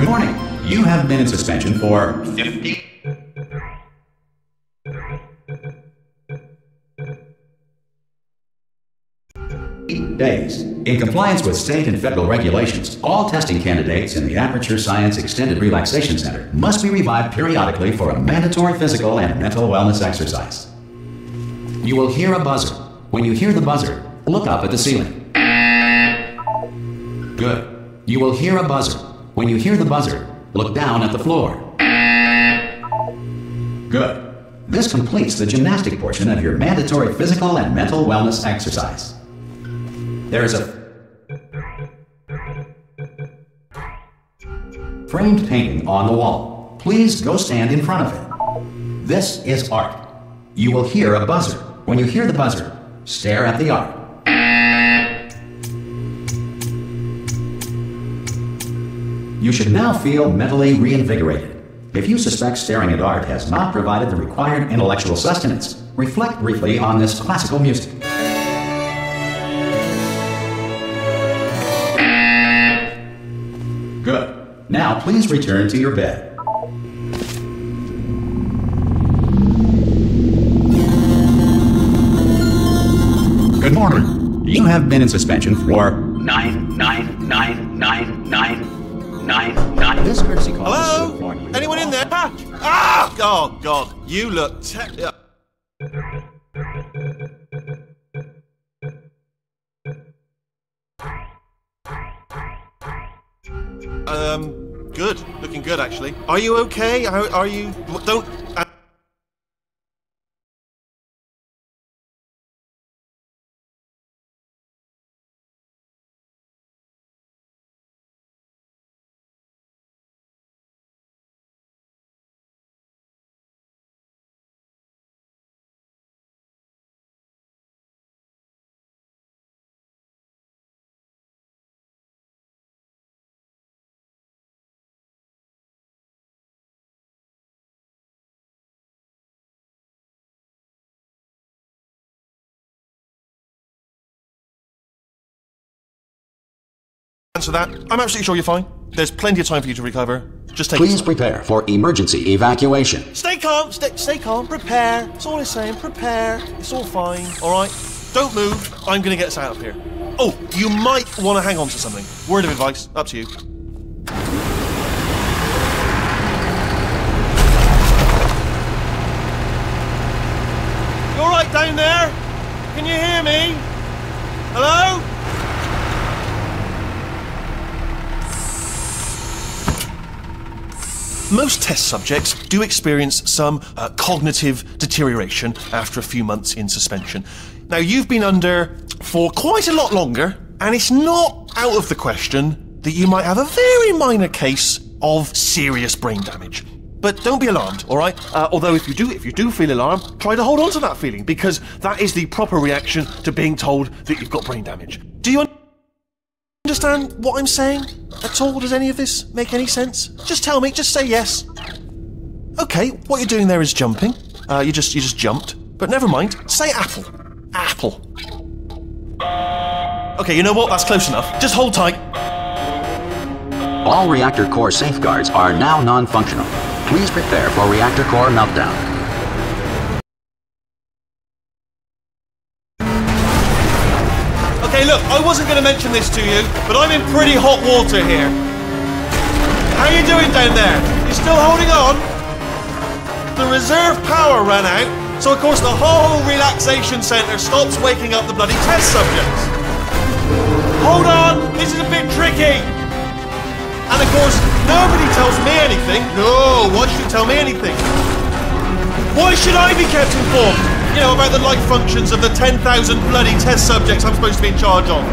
Good morning. You have been in suspension for 50 days. In compliance with state and federal regulations, all testing candidates in the Aperture Science Extended Relaxation Center must be revived periodically for a mandatory physical and mental wellness exercise. You will hear a buzzer. When you hear the buzzer, look up at the ceiling. Good. You will hear a buzzer. When you hear the buzzer, look down at the floor. Good. This completes the gymnastic portion of your mandatory physical and mental wellness exercise. There is a framed painting on the wall. Please go stand in front of it. This is art. You will hear a buzzer. When you hear the buzzer, stare at the art. You should now feel mentally reinvigorated. If you suspect staring at art has not provided the required intellectual sustenance, reflect briefly on this classical music. Good. Now please return to your bed. Good morning. You have been in suspension for 9999999. This courtesy call. Hello? Anyone in there? Ah! Oh God! You look. Good. Looking good, actually. Are you okay? Are you? Don't. Answer that. I'm absolutely sure you're fine. There's plenty of time for you to recover. Just take. Please prepare for emergency evacuation. Stay calm. Stay calm. Prepare. That's all I'm saying. Prepare. It's all fine. All right. Don't move. I'm going to get us out of here. Oh, you might want to hang on to something. Word of advice. Up to you. You all right down there? Can you hear me? Hello? Most test subjects do experience some cognitive deterioration after a few months in suspension. Now, you've been under for quite a lot longer, and it's not out of the question that you might have a very minor case of serious brain damage. But don't be alarmed, all right? Although if you do feel alarmed, try to hold on to that feeling, because that is the proper reaction to being told that you've got brain damage. Do you understand what I'm saying at all? Does any of this make any sense? Just tell me, just say yes. Okay, what you're doing there is jumping. You just jumped. But never mind, say apple. Apple. Okay, you know what? That's close enough. Just hold tight. All reactor core safeguards are now non-functional. Please prepare for reactor core meltdown. Okay, look, I wasn't going to mention this to you, but I'm in pretty hot water here. How you doing down there? You still holding on? The reserve power ran out, so of course the whole relaxation centre stops waking up the bloody test subjects. Hold on, this is a bit tricky. And of course, nobody tells me anything. No, why should you tell me anything? Why should I be kept informed? You know, about the life functions of the 10,000 bloody test subjects I'm supposed to be in charge of.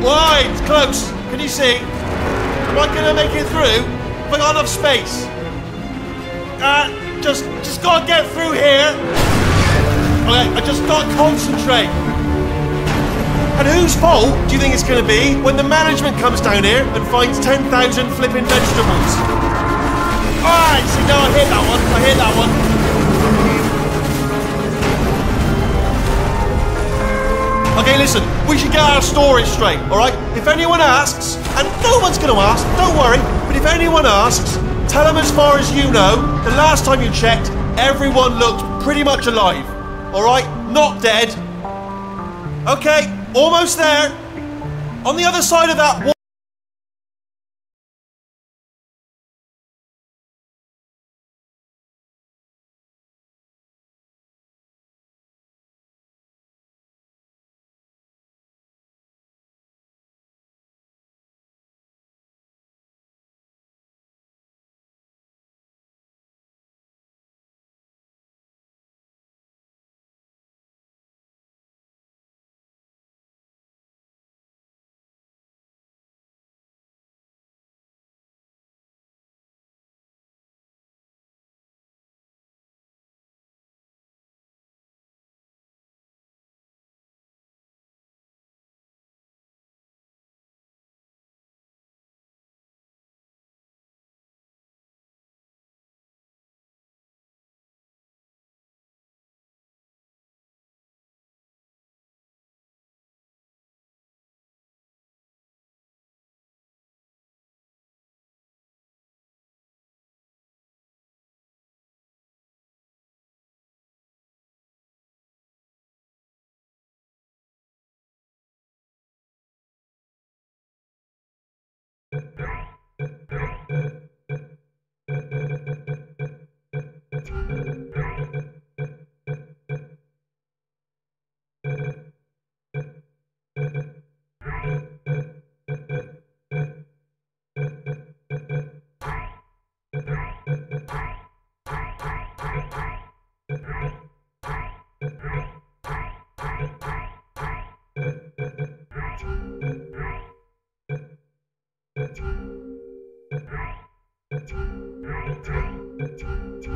Why? It's close. Can you see? Am I gonna make it through? Have I got enough space? Just gotta get through here. Okay, I just gotta concentrate. And whose fault do you think it's gonna be when the management comes down here and finds 10,000 flipping vegetables? Alright, see, now I hit that one. I hit that one. Okay, listen, we should get our story straight, alright? If anyone asks, and no one's gonna ask, don't worry, But if anyone asks, tell them as far as you know, the last time you checked, everyone looked pretty much alive. Alright? Not dead. Okay, almost there. On the other side of that wall.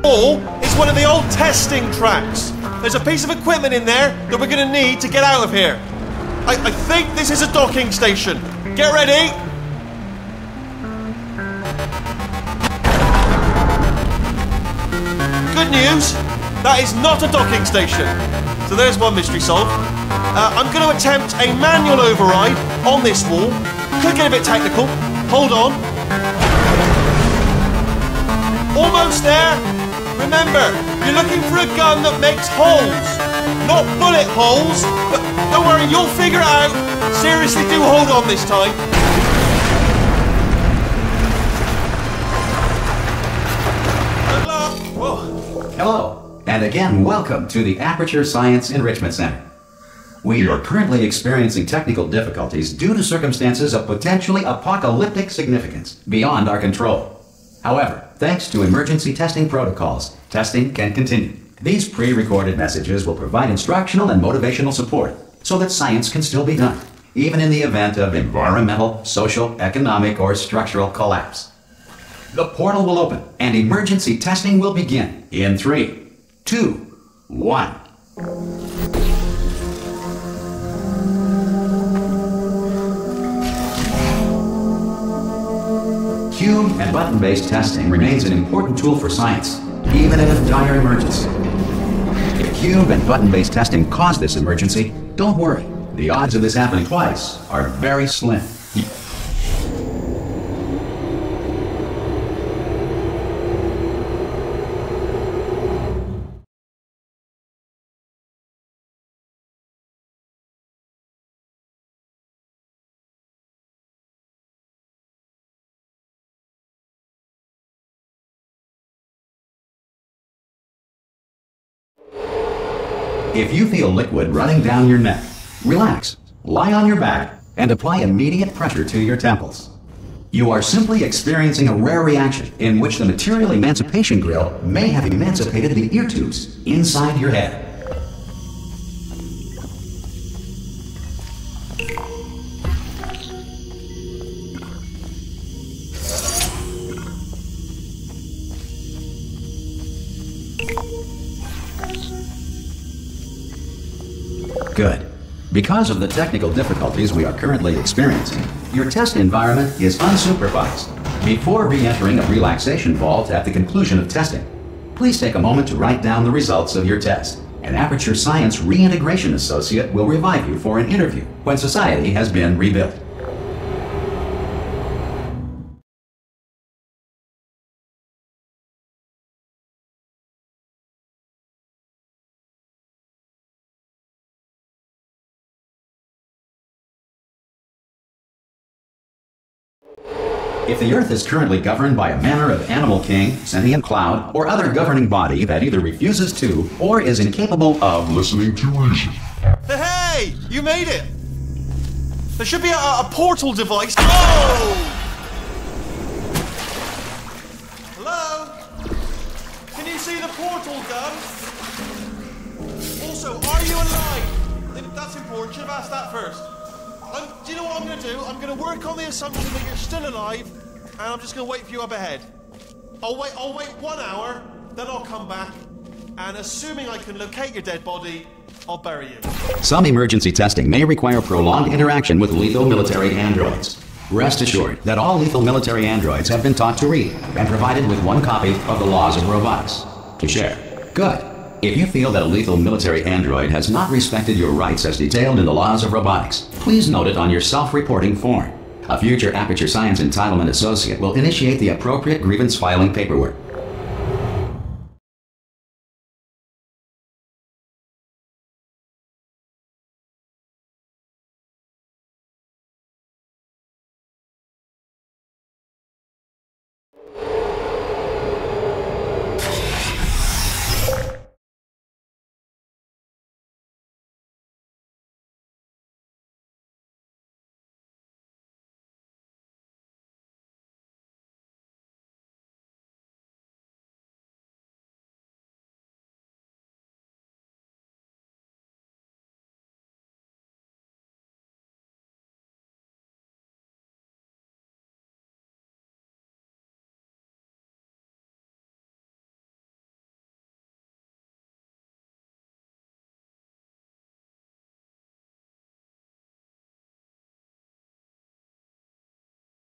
Wall is one of the old testing tracks. There's a piece of equipment in there that we're going to need to get out of here. I think this is a docking station. Get ready. Good news, that is not a docking station. So there's one mystery solved. I'm going to attempt a manual override on this wall. Could get a bit technical. Hold on. Almost there. Remember, you're looking for a gun that makes holes. Not bullet holes, but don't worry, you'll figure it out. Seriously, do hold on this time. Good luck. Whoa. Hello, and again, welcome to the Aperture Science Enrichment Center. We are currently experiencing technical difficulties due to circumstances of potentially apocalyptic significance beyond our control. However, thanks to emergency testing protocols, testing can continue. These pre-recorded messages will provide instructional and motivational support so that science can still be done, even in the event of environmental, social, economic, or structural collapse. The portal will open and emergency testing will begin in 3, 2, 1. Cube and button-based testing remains an important tool for science, even in a dire emergency. If cube and button-based testing caused this emergency, don't worry. The odds of this happening twice are very slim. If you feel liquid running down your neck, relax, lie on your back, and apply immediate pressure to your temples. You are simply experiencing a rare reaction in which the material emancipation grill may have emancipated the ear tubes inside your head. Good. Because of the technical difficulties we are currently experiencing, your test environment is unsupervised. Before re-entering a relaxation vault at the conclusion of testing, please take a moment to write down the results of your test. An Aperture Science Reintegration Associate will revive you for an interview when society has been rebuilt. If the Earth is currently governed by a manner of animal king, sentient cloud, or other governing body that either refuses to or is incapable of listening to reason. Hey! You made it! There should be a portal device. Oh! Hello? Can you see the portal gun? Also, are you alive? That's important. Should have asked that first. Do you know what I'm going to do? I'm going to work on the assumption that you're still alive, and I'm just going to wait for you up ahead. I'll wait 1 hour, then I'll come back, and assuming I can locate your dead body, I'll bury you. Some emergency testing may require prolonged interaction with lethal military androids. Rest assured that all lethal military androids have been taught to read and provided with 1 copy of the laws of robotics to share. Good. If you feel that a lethal military android has not respected your rights as detailed in the laws of robotics, please note it on your self-reporting form. A future Aperture Science Entitlement Associate will initiate the appropriate grievance filing paperwork.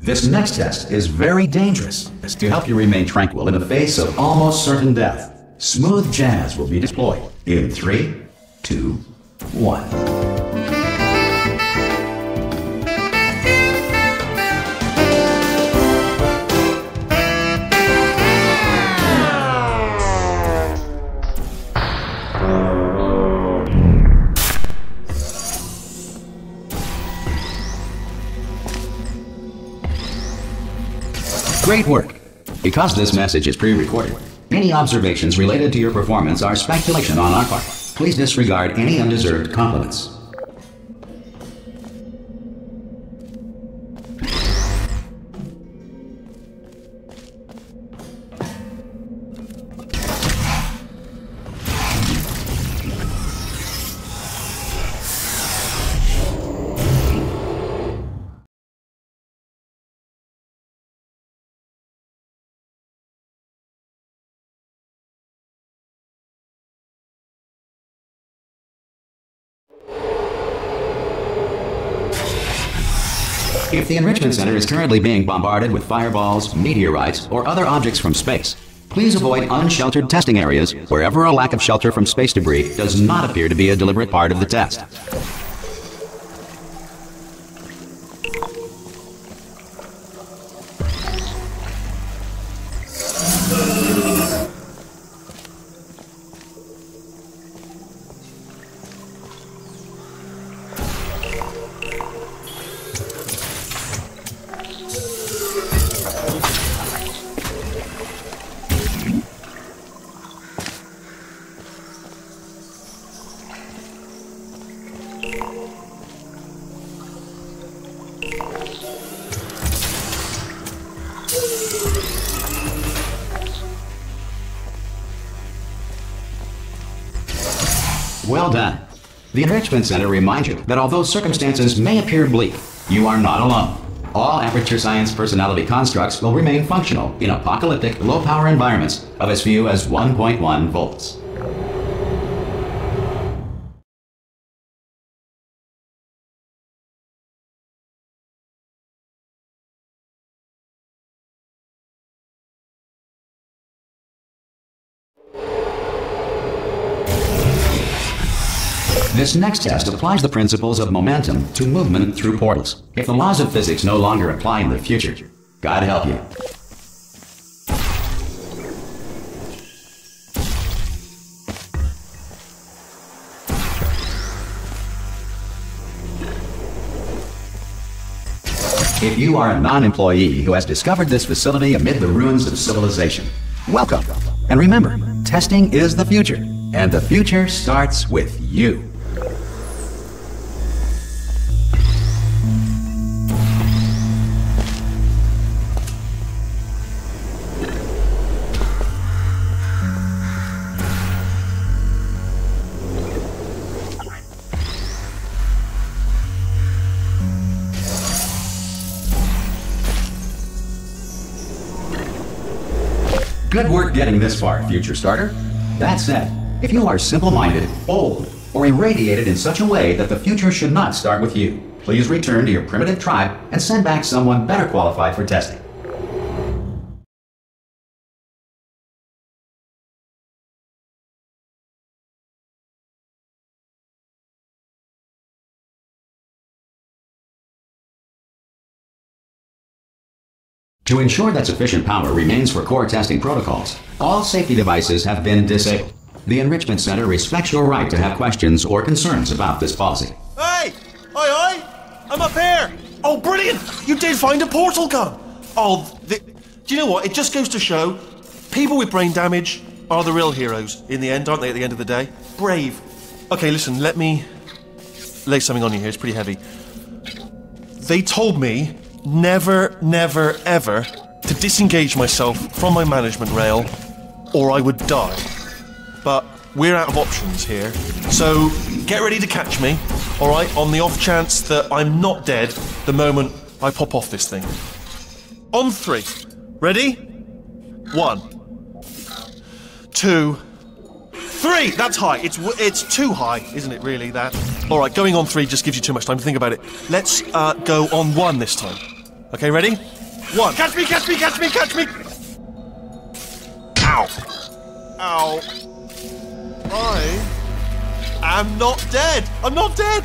This next test is very dangerous. To help you remain tranquil in the face of almost certain death, smooth jazz will be deployed in 3, 2, 1. Great work! Because this message is pre-recorded, any observations related to your performance are speculation on our part. Please disregard any undeserved compliments. If the Enrichment Center is currently being bombarded with fireballs, meteorites, or other objects from space, please avoid unsheltered testing areas wherever a lack of shelter from space debris does not appear to be a deliberate part of the test. Well done. The Enrichment Center reminds you that although circumstances may appear bleak, you are not alone. All Aperture Science personality constructs will remain functional in apocalyptic, low-power environments of as few as 1.1 volts. This next test applies the principles of momentum to movement through portals. If the laws of physics no longer apply in the future, God help you. If you are a non-employee who has discovered this facility amid the ruins of civilization, welcome. And remember, testing is the future, and the future starts with you. Good work getting this far, future starter. That said, if you are simple-minded, old, or irradiated in such a way that the future should not start with you, please return to your primitive tribe and send back someone better qualified for testing. To ensure that sufficient power remains for core testing protocols, all safety devices have been disabled. The Enrichment Center respects your right to have questions or concerns about this policy. Hey! Oi! I'm up here! Oh, brilliant! You did find a portal gun! Oh, do you know what? It just goes to show, people with brain damage are the real heroes in the end, aren't they, at the end of the day? Brave. Okay, listen, let me lay something on you here. It's pretty heavy. They told me never, never, ever to disengage myself from my management rail or I would die. But we're out of options here, so get ready to catch me, alright, on the off chance that I'm not dead the moment I pop off this thing. On 3. Ready? 1, 2, 3! That's high. It's too high, isn't it, really, that? Alright, going on 3 just gives you too much time to think about it. Let's go on 1 this time. Okay, ready? 1. Catch me, catch me, catch me, catch me! Ow! Ow. I am not dead! I'm not dead!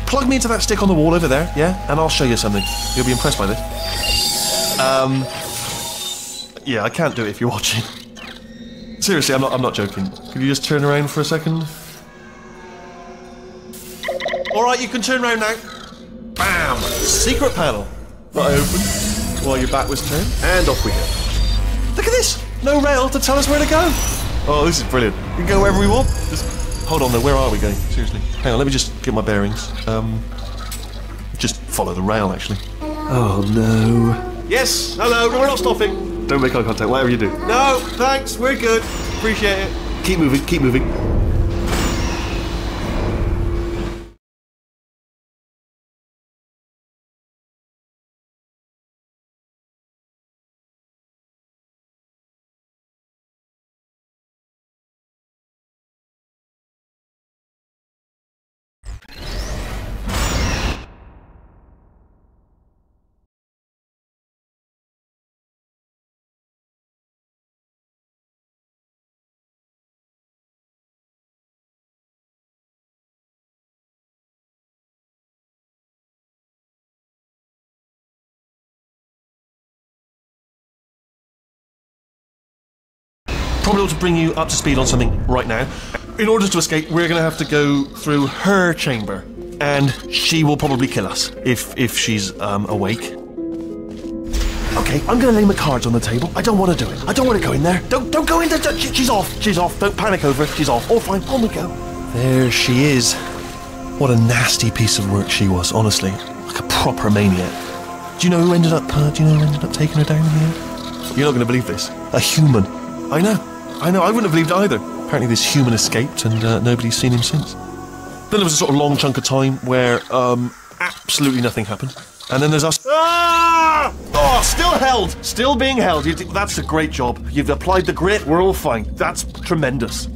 Plug me into that stick on the wall over there, yeah? And I'll show you something. You'll be impressed by this. Yeah, I can't do it if you're watching. Seriously, I'm not joking. Could you just turn around for a second? Alright, you can turn around now. Bam! Secret panel. That I opened while your back was turned. And off we go. Look at this! No rail to tell us where to go. Oh, this is brilliant. We can go wherever we want. Just hold on though, where are we going? Seriously. Hang on, let me just get my bearings. Just follow the rail, actually. Oh no. Yes, hello, we're not stopping. Don't make eye contact, whatever you do. No, thanks, we're good. Appreciate it. Keep moving, keep moving. Probably ought to bring you up to speed on something right now. In order to escape, we're going to have to go through her chamber, and she will probably kill us if she's awake. Okay, I'm going to lay my cards on the table. I don't want to do it. I don't want to go in there. Don't go in there. She's off. She's off. Don't panic over it. She's off. All fine. On we go. There she is. What a nasty piece of work she was. Honestly, like a proper maniac. Do you know who ended up? Taking her down in the end? You're not going to believe this. A human. I know. I wouldn't have believed it either. Apparently this human escaped and nobody's seen him since. Then there was a sort of long chunk of time where absolutely nothing happened. And then there's us. Ah! Oh, still held! Still being held. That's a great job. You've applied the grit, we're all fine. That's tremendous.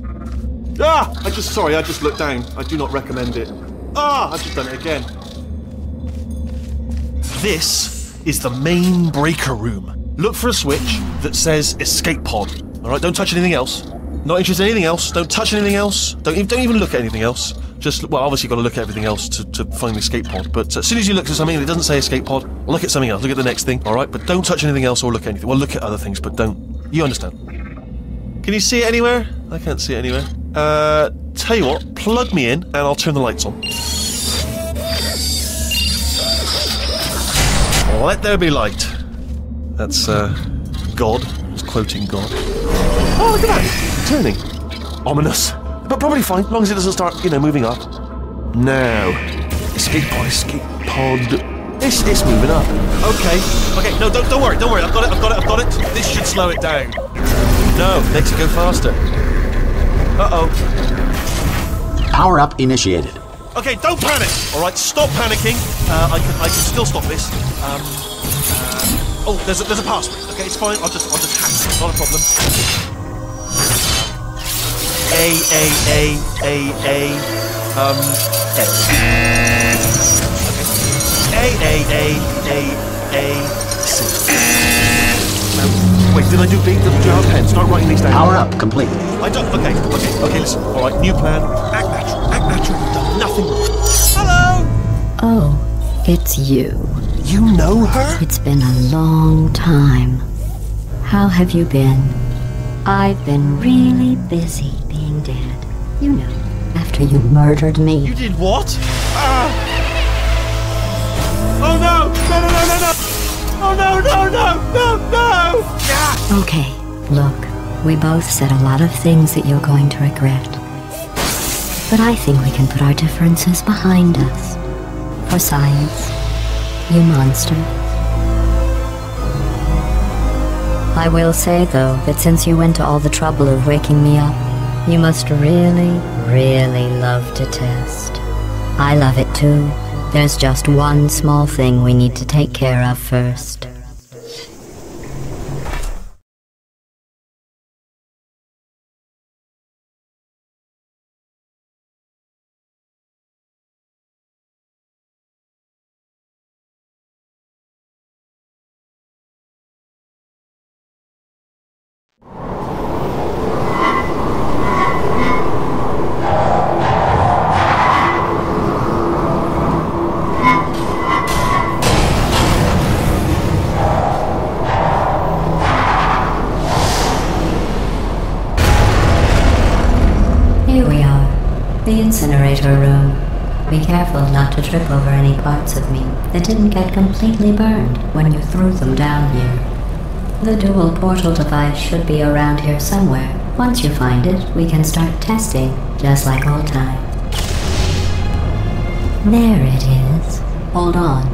Ah! I just looked down. I do not recommend it. Ah! I've just done it again. This is the main breaker room. Look for a switch that says escape pod. Alright, don't touch anything else. Not interested in anything else. Don't touch anything else. Don't even look at anything else. Just, well, obviously you've got to look at everything else to find the escape pod. But as soon as you look at something and it doesn't say escape pod, look at something else. Look at the next thing, alright? But don't touch anything else or look at anything. Well, look at other things, but don't. You understand. Can you see it anywhere? I can't see it anywhere. Tell you what, plug me in and I'll turn the lights on. Let there be light. That's, God. It's quoting God. Oh, look at that! Turning. Ominous. But probably fine, as long as it doesn't start, moving up. Now. Escape pod. It's moving up. Okay. No, don't worry. I've got it. This should slow it down. No, makes it go faster. Uh-oh. Power up initiated. Okay, don't panic. All right, stop panicking. I can still stop this. Oh, there's a password. Okay, it's fine. I'll just hack it. Not a problem. A. C. Wait, did I do B? Do you have a pen? Start writing these down. Power up complete. I don't. Okay, listen. All right, new plan. Act natural. You've done nothing wrong. Hello! Oh, it's you. You know her? It's been a long time. How have you been? I've been really busy being dead. You know, after you murdered me. You did what? Oh no! No! Oh no! Yeah. Okay, look, we both said a lot of things that you're going to regret. But I think we can put our differences behind us. For science, you monster. I will say, though, that since you went to all the trouble of waking me up, you must really, really love to test. I love it too. There's just one small thing we need to take care of first. Here we are, the incinerator room. Be careful not to trip over any parts of me that didn't get completely burned when you threw them down here. The dual portal device should be around here somewhere. Once you find it, we can start testing, just like old times. There it is. Hold on.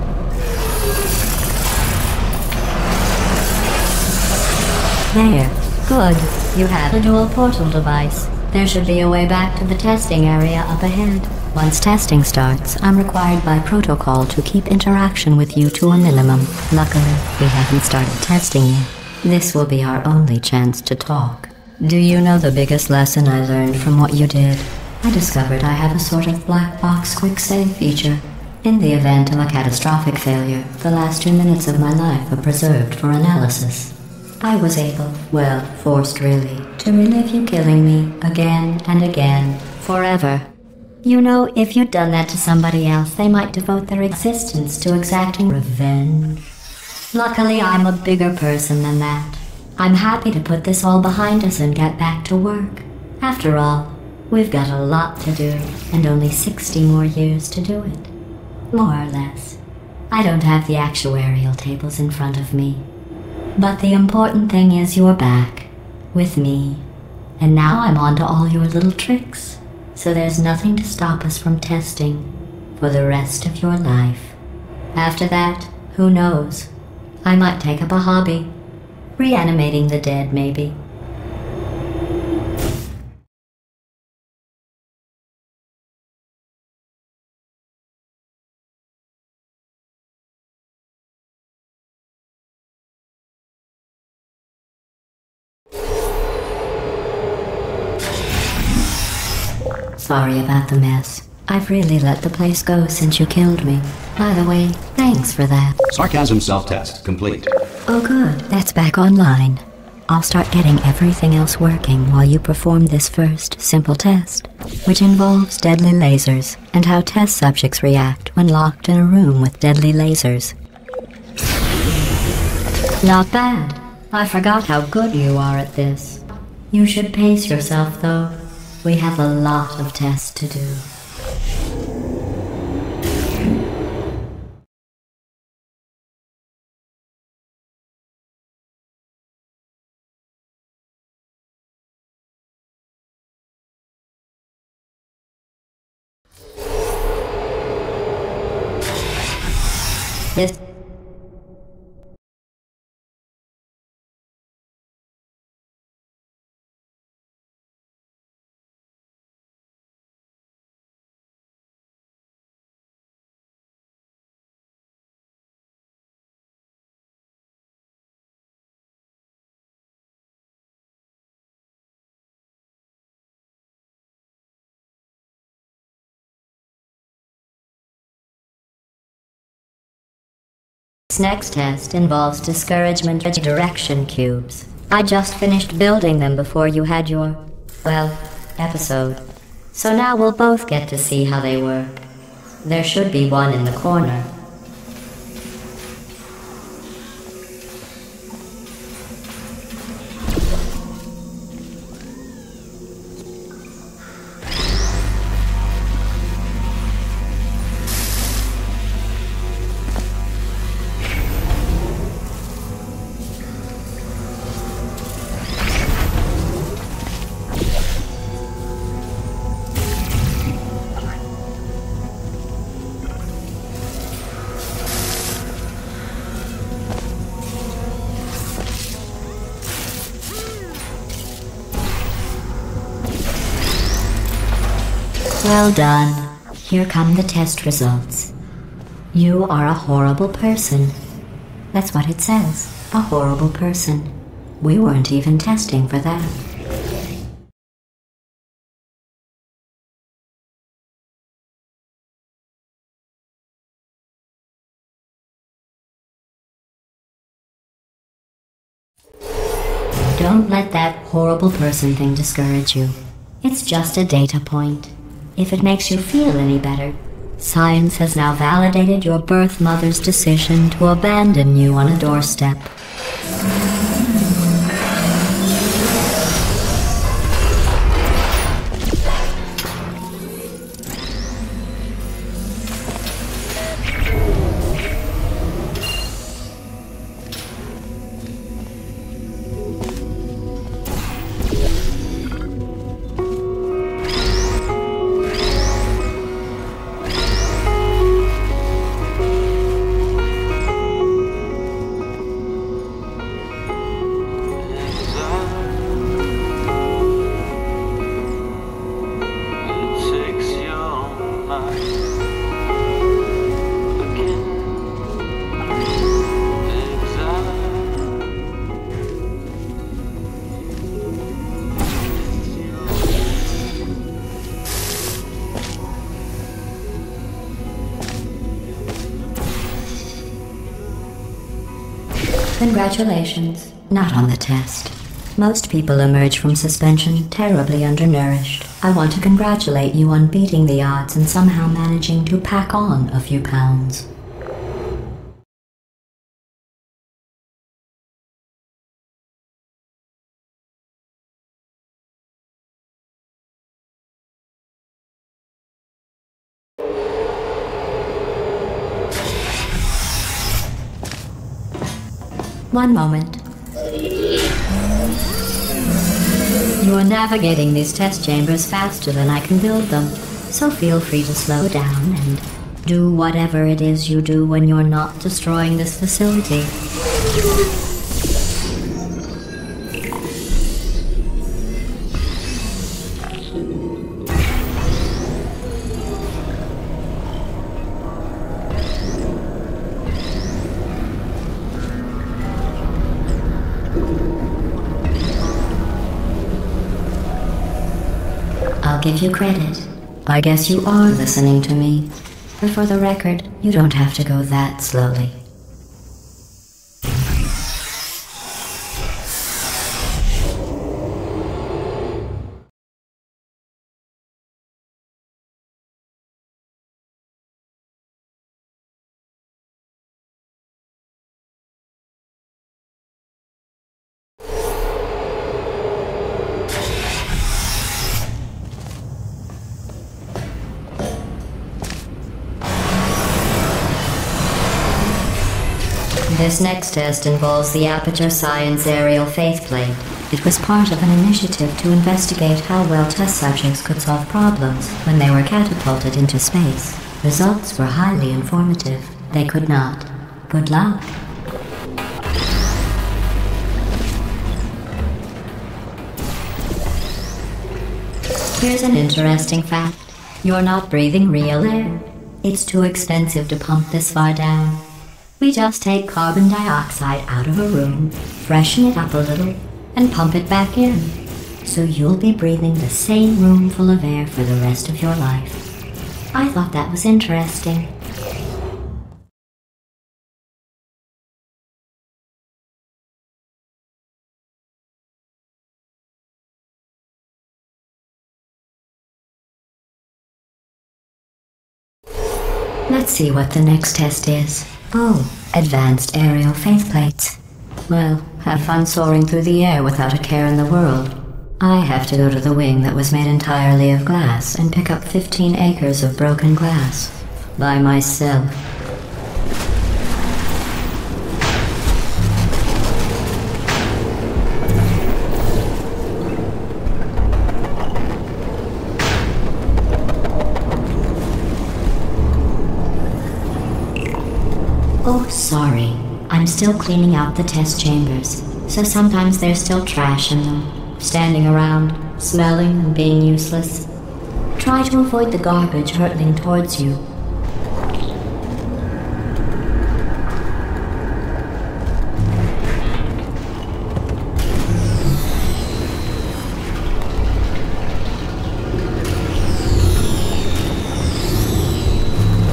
There. Good. You have a dual portal device. There should be a way back to the testing area up ahead. Once testing starts, I'm required by protocol to keep interaction with you to a minimum. Luckily, we haven't started testing yet. This will be our only chance to talk. Do you know the biggest lesson I learned from what you did? I discovered I have a sort of black box quick save feature. In the event of a catastrophic failure, the last 2 minutes of my life are preserved for analysis. I was able, well, forced really, to relive you killing me again and again, forever. You know, if you'd done that to somebody else, they might devote their existence to exacting revenge. Luckily, I'm a bigger person than that. I'm happy to put this all behind us and get back to work. After all, we've got a lot to do, and only 60 more years to do it. More or less. I don't have the actuarial tables in front of me. But the important thing is you're back, with me. And now I'm on to all your little tricks. So there's nothing to stop us from testing for the rest of your life. After that, who knows? I might take up a hobby. Reanimating the dead, maybe. Sorry about the mess. I've really let the place go since you killed me. By the way, thanks for that. Sarcasm self-test complete. Oh good, that's back online. I'll start getting everything else working while you perform this first, simple test, which involves deadly lasers and how test subjects react when locked in a room with deadly lasers. Not bad. I forgot how good you are at this. You should pace yourself, though. We have a lot of tests to do. Yes. This next test involves discouragement redirection cubes. I just finished building them before you had your, well, episode. So now we'll both get to see how they work. There should be one in the corner. Well done. Here come the test results. You are a horrible person. That's what it says. A horrible person. We weren't even testing for that. Don't let that horrible person thing discourage you. It's just a data point. If it makes you feel any better, science has now validated your birth mother's decision to abandon you on a doorstep. Congratulations. Not on the test. Most people emerge from suspension terribly undernourished. I want to congratulate you on beating the odds and somehow managing to pack on a few pounds. One moment. You are navigating these test chambers faster than I can build them, so feel free to slow down and do whatever it is you do when you're not destroying this facility. I'll give you credit. I guess you are listening to me. But for the record, you don't have to go that slowly. This next test involves the Aperture Science Aerial Faithplate. It was part of an initiative to investigate how well test subjects could solve problems when they were catapulted into space. Results were highly informative. They could not, Good luck. Here's an interesting fact. You're not breathing real air. It's too expensive to pump this far down. We just take carbon dioxide out of a room, freshen it up a little, and pump it back in. So you'll be breathing the same room full of air for the rest of your life. I thought that was interesting. Let's see what the next test is. Oh, advanced aerial faceplates. Well, have fun soaring through the air without a care in the world. I have to go to the wing that was made entirely of glass and pick up 15 acres of broken glass. By myself. Oh, sorry. I'm still cleaning out the test chambers, so sometimes there's still trash in them, standing around, smelling and being useless. Try to avoid the garbage hurtling towards you.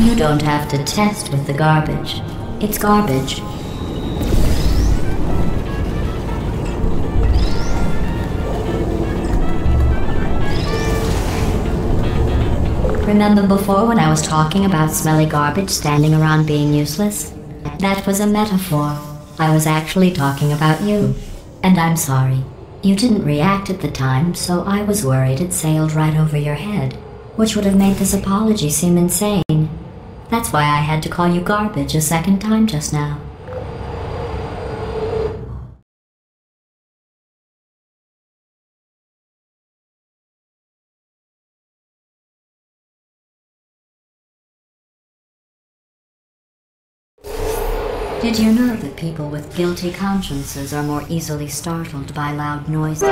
You don't have to test with the garbage. It's garbage. Remember before when I was talking about smelly garbage standing around being useless? That was a metaphor. I was actually talking about you. And I'm sorry. You didn't react at the time, so I was worried it sailed right over your head, which would have made this apology seem insane. That's why I had to call you garbage a second time just now. Did you know that people with guilty consciences are more easily startled by loud noises?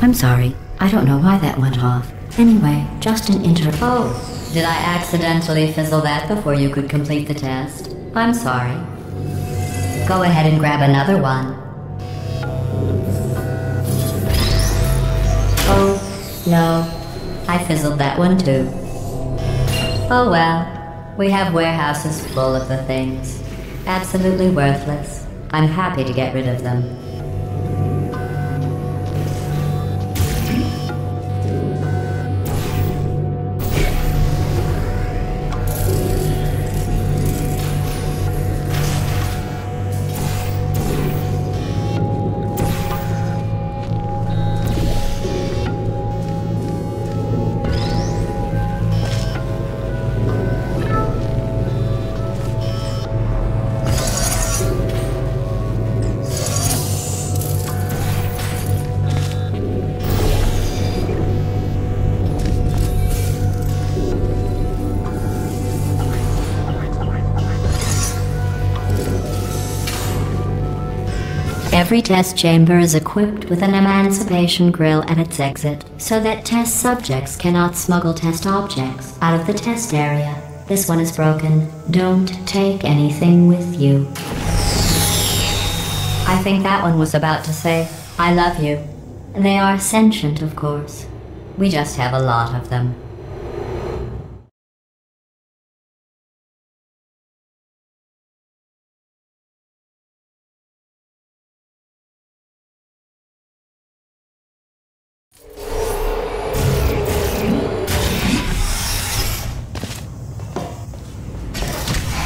I'm sorry. I don't know why that went off. Anyway, just an Oh, did I accidentally fizzle that before you could complete the test? I'm sorry. Go ahead and grab another one. Oh, no. I fizzled that one too. Oh well. We have warehouses full of the things. Absolutely worthless. I'm happy to get rid of them. Every test chamber is equipped with an emancipation grill at its exit, so that test subjects cannot smuggle test objects out of the test area. This one is broken. Don't take anything with you. I think that one was about to say, I love you. They are sentient, of course. We just have a lot of them.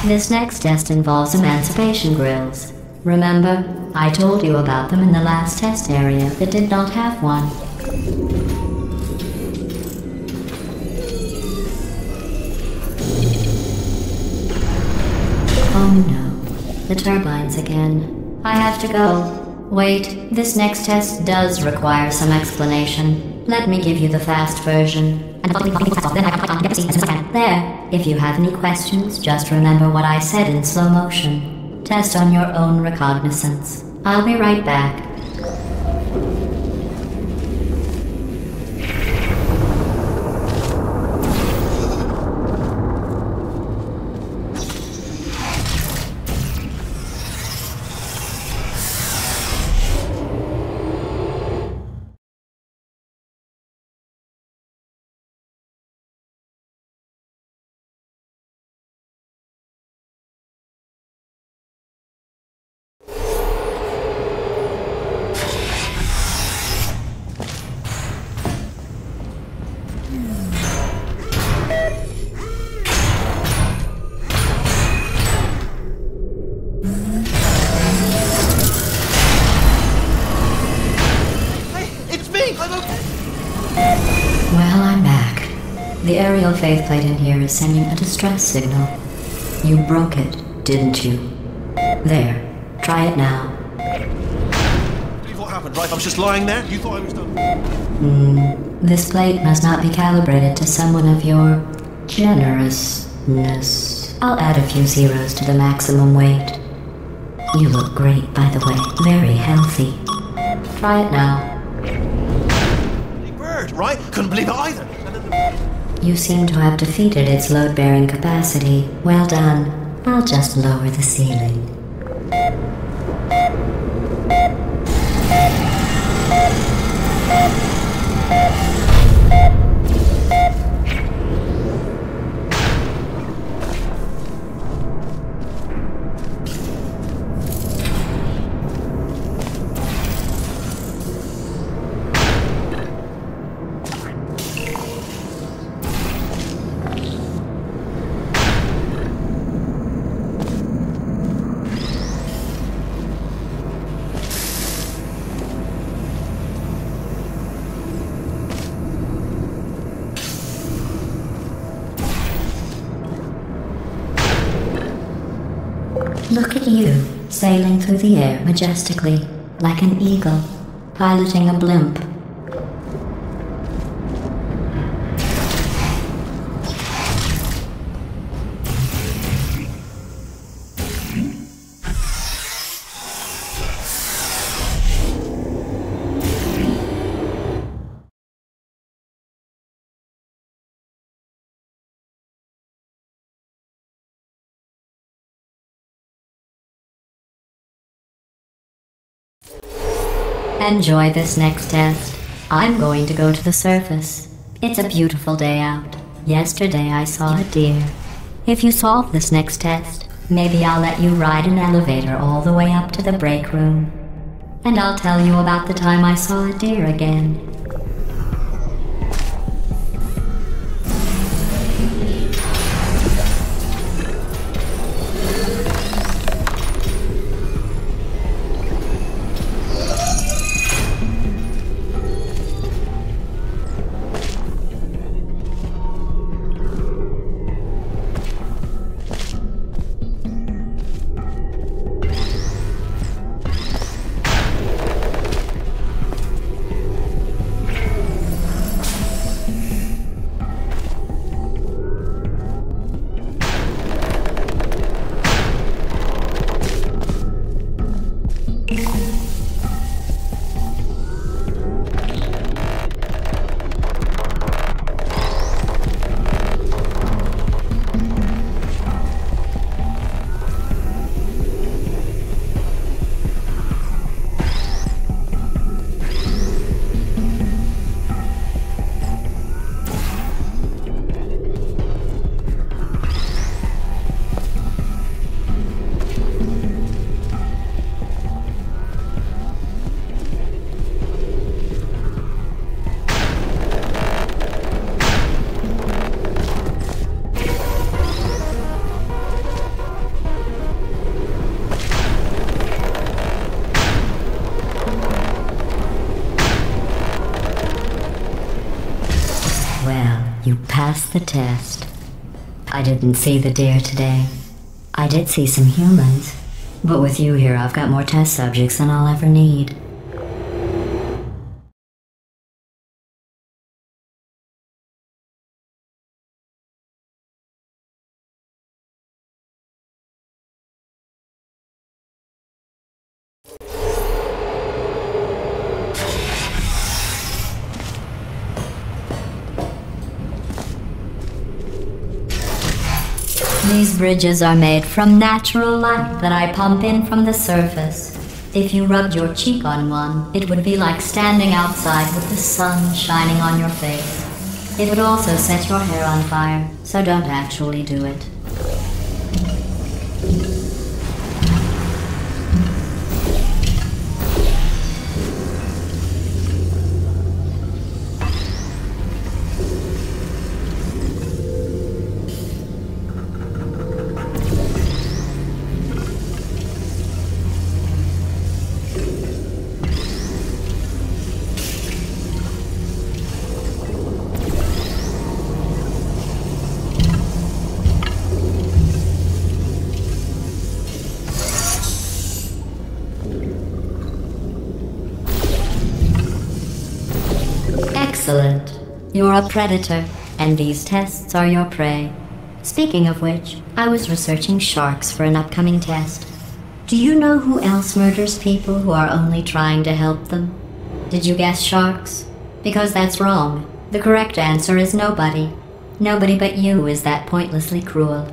This next test involves emancipation grills. Remember, I told you about them in the last test area that did not have one. Oh no, the turbines again. I have to go. Wait, this next test does require some explanation. Let me give you the fast version. There. If you have any questions, just remember what I said in slow motion. Test on your own recognizance. I'll be right back. Well, I'm back. The aerial faith plate in here is sending a distress signal. You broke it, didn't you? There. Try it now. Believe what happened, right? I was just lying there. You thought I was done. This plate must not be calibrated to someone of your generousness. I'll add a few zeros to the maximum weight. You look great, by the way. Very healthy. Try it now. Bird, right? Couldn't believe it either. You seem to have defeated its load-bearing capacity. Well done. I'll just lower the ceiling. Look at you, sailing through the air majestically, like an eagle, piloting a blimp. Enjoy this next test. I'm going to go to the surface. It's a beautiful day out. Yesterday I saw a deer. If you solve this next test, maybe I'll let you ride an elevator all the way up to the break room. And I'll tell you about the time I saw a deer again. You passed the test. I didn't see the deer today. I did see some humans, but with you here I've got more test subjects than I'll ever need. These bridges are made from natural light that I pump in from the surface. If you rubbed your cheek on one, it would be like standing outside with the sun shining on your face. It would also set your hair on fire, so don't actually do it. Excellent. You're a predator, and these tests are your prey. Speaking of which, I was researching sharks for an upcoming test. Do you know who else murders people who are only trying to help them? Did you guess sharks? Because that's wrong. The correct answer is nobody. Nobody but you is that pointlessly cruel.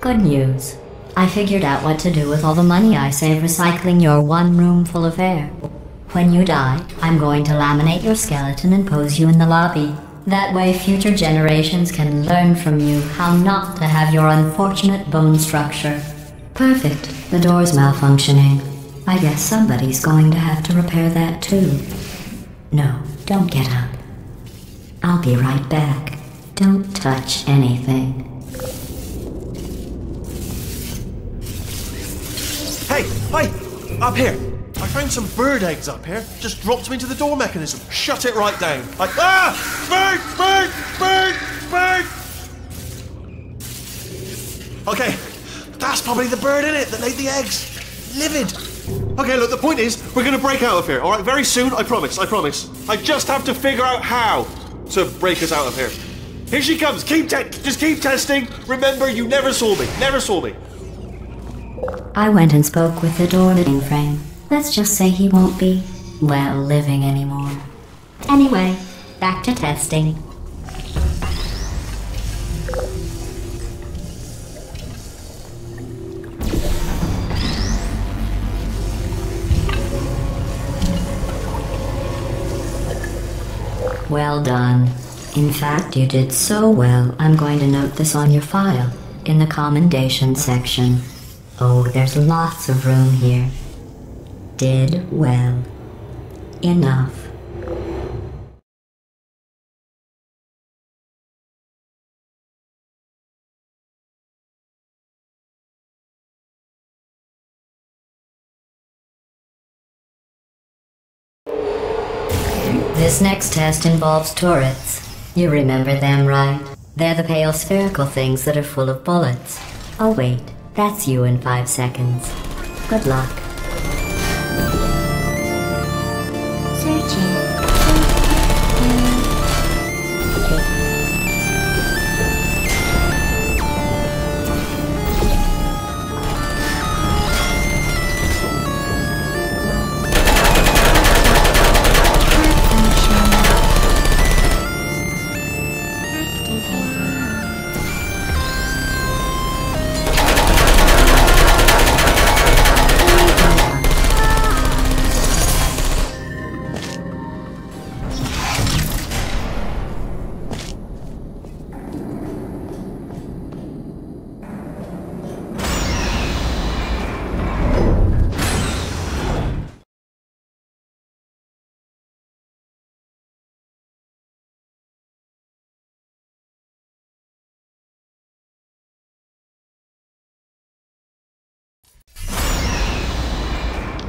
Good news. I figured out what to do with all the money I save recycling your one room full of air. When you die, I'm going to laminate your skeleton and pose you in the lobby. That way future generations can learn from you how not to have your unfortunate bone structure. Perfect. The door's malfunctioning. I guess somebody's going to have to repair that too. No, don't get up. I'll be right back. Don't touch anything. Hey! Up here! I found some bird eggs up here. Just dropped them into the door mechanism. Shut it right down. Like, ah! Bird! Okay, that's probably the bird in it that laid the eggs. Livid. Okay, look, the point is, we're gonna break out of here, alright? Very soon, I promise. I just have to figure out how to break us out of here. Here she comes. Just keep testing. Remember, you never saw me. Never saw me. I went and spoke with the door living frame. Let's just say he won't be, well, living anymore. Anyway, back to testing. Well done. In fact, you did so well, I'm going to note this on your file, in the commendation section. Oh, there's lots of room here. Did well. Enough. This next test involves turrets. You remember them, right? They're the pale spherical things that are full of bullets. Oh wait, that's you in 5 seconds. Good luck. Searching.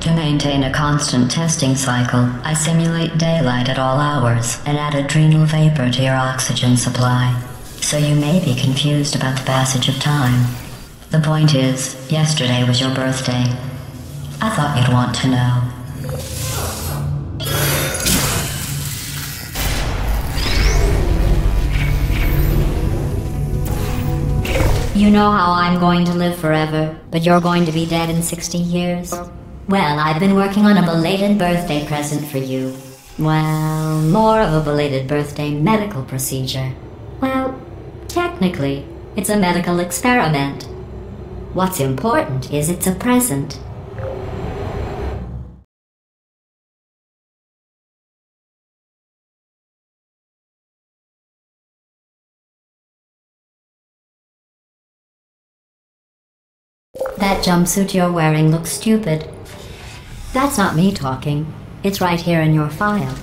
To maintain a constant testing cycle, I simulate daylight at all hours and add adrenal vapor to your oxygen supply. So you may be confused about the passage of time. The point is, yesterday was your birthday. I thought you'd want to know. You know how I'm going to live forever, but you're going to be dead in 60 years? Well, I've been working on a belated birthday present for you. Well, more of a belated birthday medical procedure. Well, technically, it's a medical experiment. What's important is it's a present. That jumpsuit you're wearing looks stupid. That's not me talking. It's right here in your file.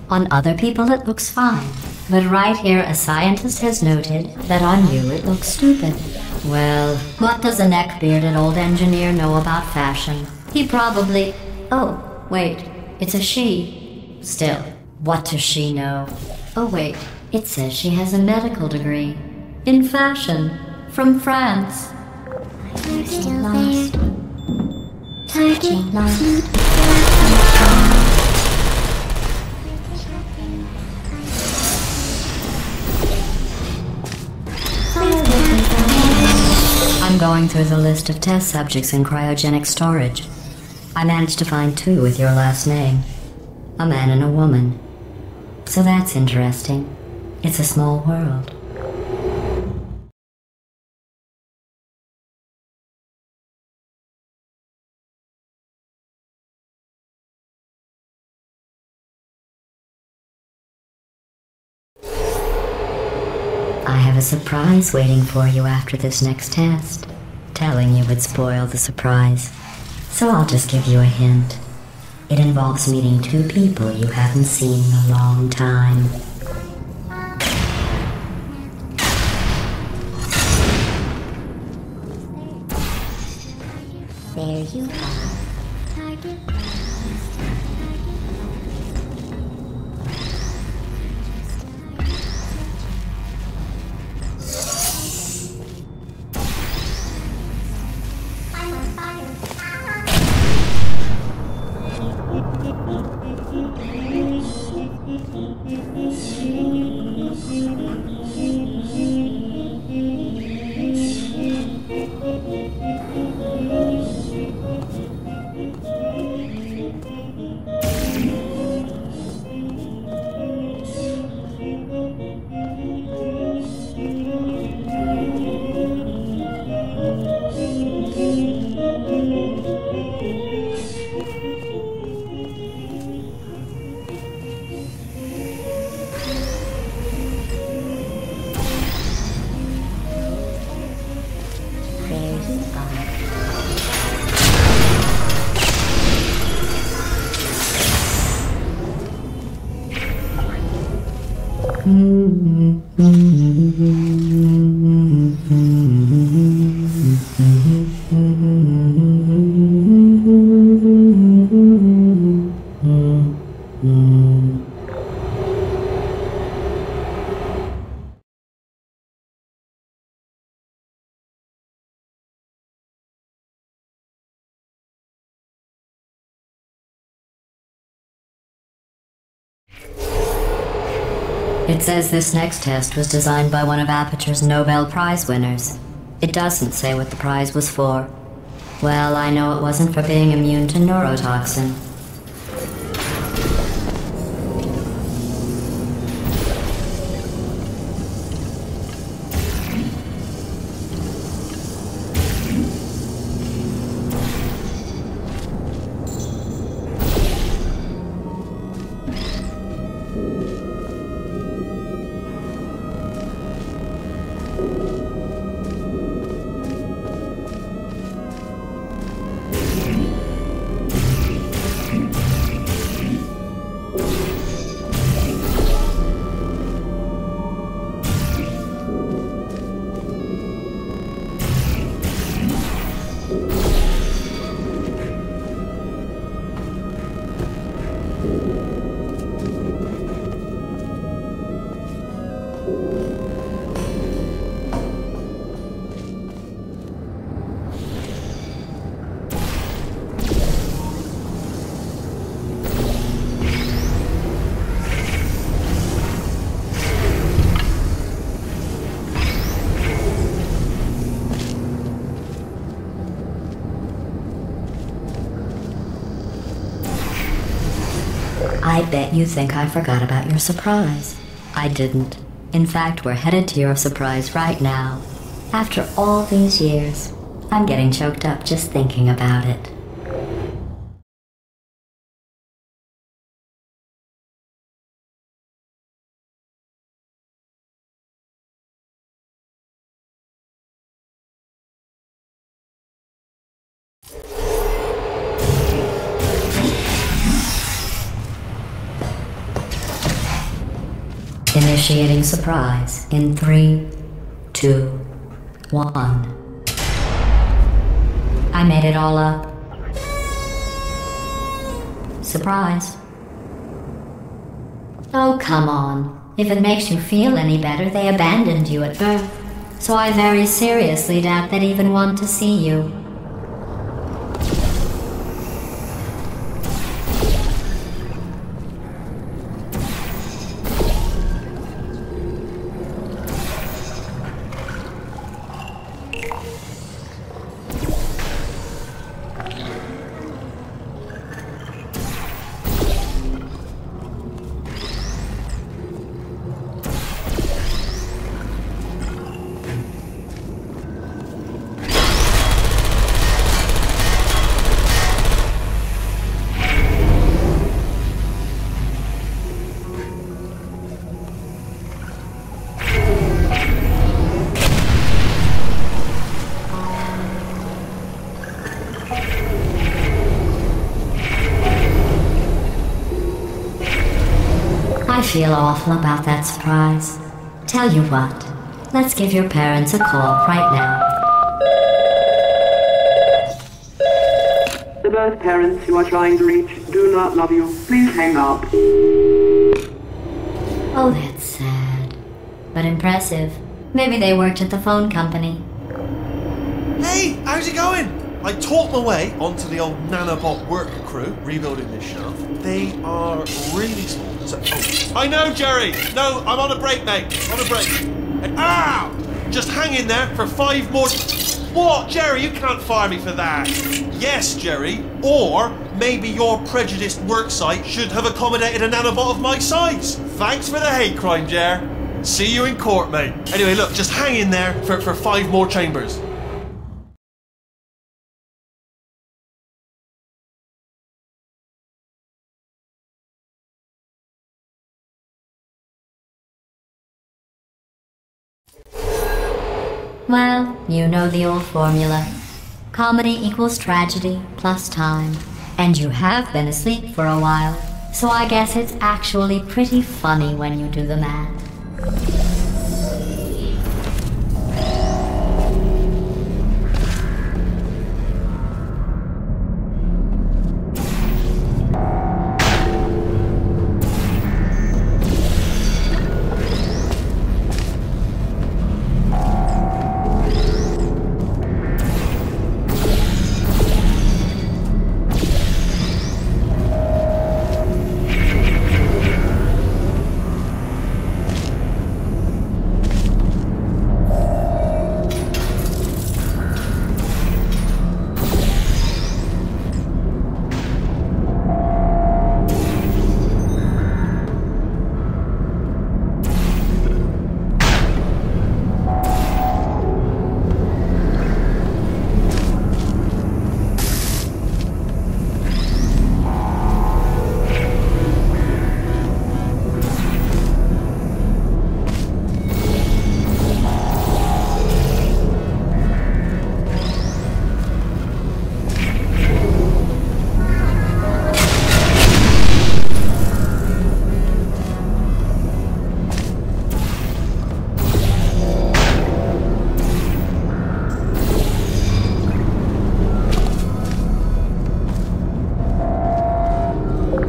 On other people it looks fine. But right here a scientist has noted that on you it looks stupid. Well, what does a neck-bearded old engineer know about fashion? He probably... Oh, wait, it's a she. Still, what does she know? Oh wait, it says she has a medical degree. In fashion. From France. You're still lost. Target lost. I'm going through the list of test subjects in cryogenic storage. I managed to find 2 with your last name. A man and a woman. So that's interesting. It's a small world. I have a surprise waiting for you after this next test. Telling you would spoil the surprise. So I'll just give you a hint. It involves meeting 2 people you haven't seen in a long time. There you are. Target. It says this next test was designed by one of Aperture's Nobel Prize winners. It doesn't say what the prize was for. Well, I know it wasn't for being immune to neurotoxin. bet you think I forgot about your surprise. I didn't. In fact, we're headed to your surprise right now. After all these years, I'm getting choked up just thinking about it. Initiating surprise in 3, 2, 1. I made it all up. Surprise. Oh, come on. If it makes you feel any better, they abandoned you at birth. So I very seriously doubt they'd even want to see you. I feel awful about that surprise. Tell you what, let's give your parents a call right now. The birth parents you are trying to reach do not love you. Please hang up. Oh, that's sad. But impressive. Maybe they worked at the phone company. Hey, how's it going? I talked my way onto the old nanobot work crew rebuilding this shaft. They are really small. I know, Jerry! No, I'm on a break, mate. On a break. Ow! Just hang in there for 5 more... What? Jerry, you can't fire me for that. Yes, Jerry. Or maybe your prejudiced worksite should have accommodated a nanobot of my size. Thanks for the hate crime, Jer. See you in court, mate. Anyway, look, just hang in there for 5 more chambers. Well, you know the old formula. Comedy equals tragedy plus time. And you have been asleep for a while, so I guess it's actually pretty funny when you do the math.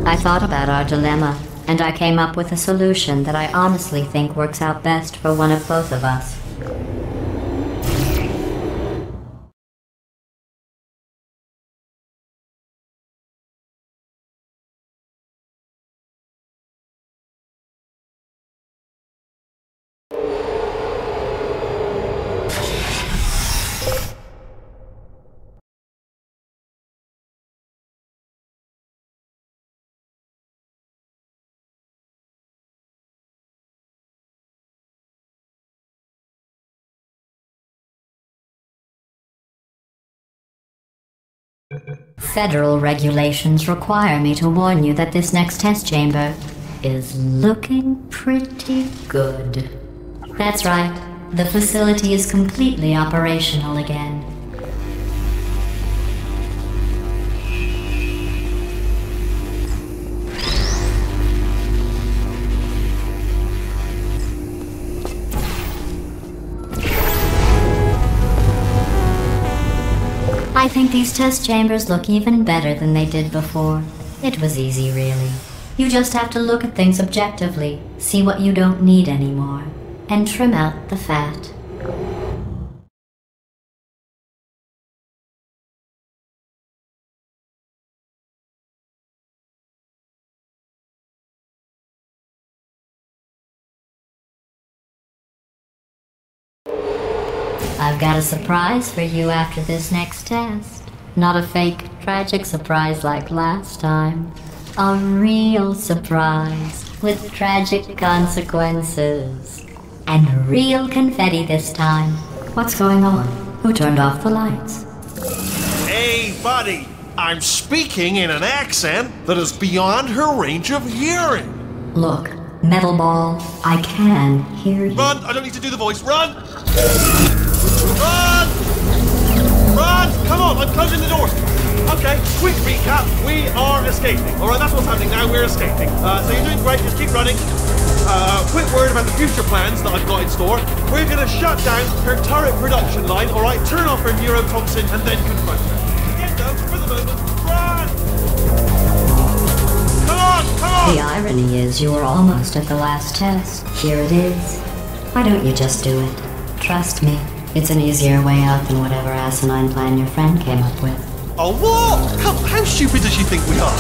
I thought about our dilemma, and I came up with a solution that I honestly think works out best for one of both of us. Federal regulations require me to warn you that this next test chamber is looking pretty good. That's right. The facility is completely operational again. I think these test chambers look even better than they did before. It was easy, really. You just have to look at things objectively, see what you don't need anymore, and trim out the fat. I've got a surprise for you after this next test. Not a fake, tragic surprise like last time. A real surprise with tragic consequences. And real confetti this time. What's going on? Who turned off the lights? Hey, buddy! I'm speaking in an accent that is beyond her range of hearing. Look, Metal Ball, I can hear you. Run! I don't need to do the voice. Run! Run! Run! Come on, I'm closing the doors. Okay, quick recap. We are escaping. Alright, that's what's happening now. We're escaping. So you're doing great. Just keep running. Quick word about the future plans that I've got in store. We're going to shut down her turret production line, alright? Turn off her neurotoxin and then confront her. Again, though, for the moment, run! Come on! Come on! The irony is you were almost at the last test. Here it is. Why don't you just do it? Trust me, it's an easier way out than whatever asinine plan your friend came up with. Oh, what? How stupid does she think we are?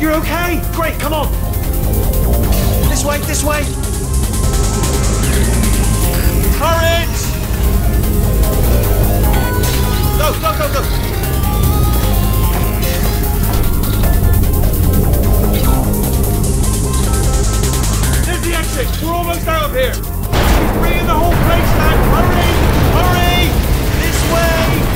You're okay? Great, come on! This way, this way! Turret! Go, go, go, go! There's the exit! We're almost out of here! She's bringing the whole place down! Hurry! Hurry! This way!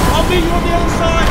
I'll meet you on the other side!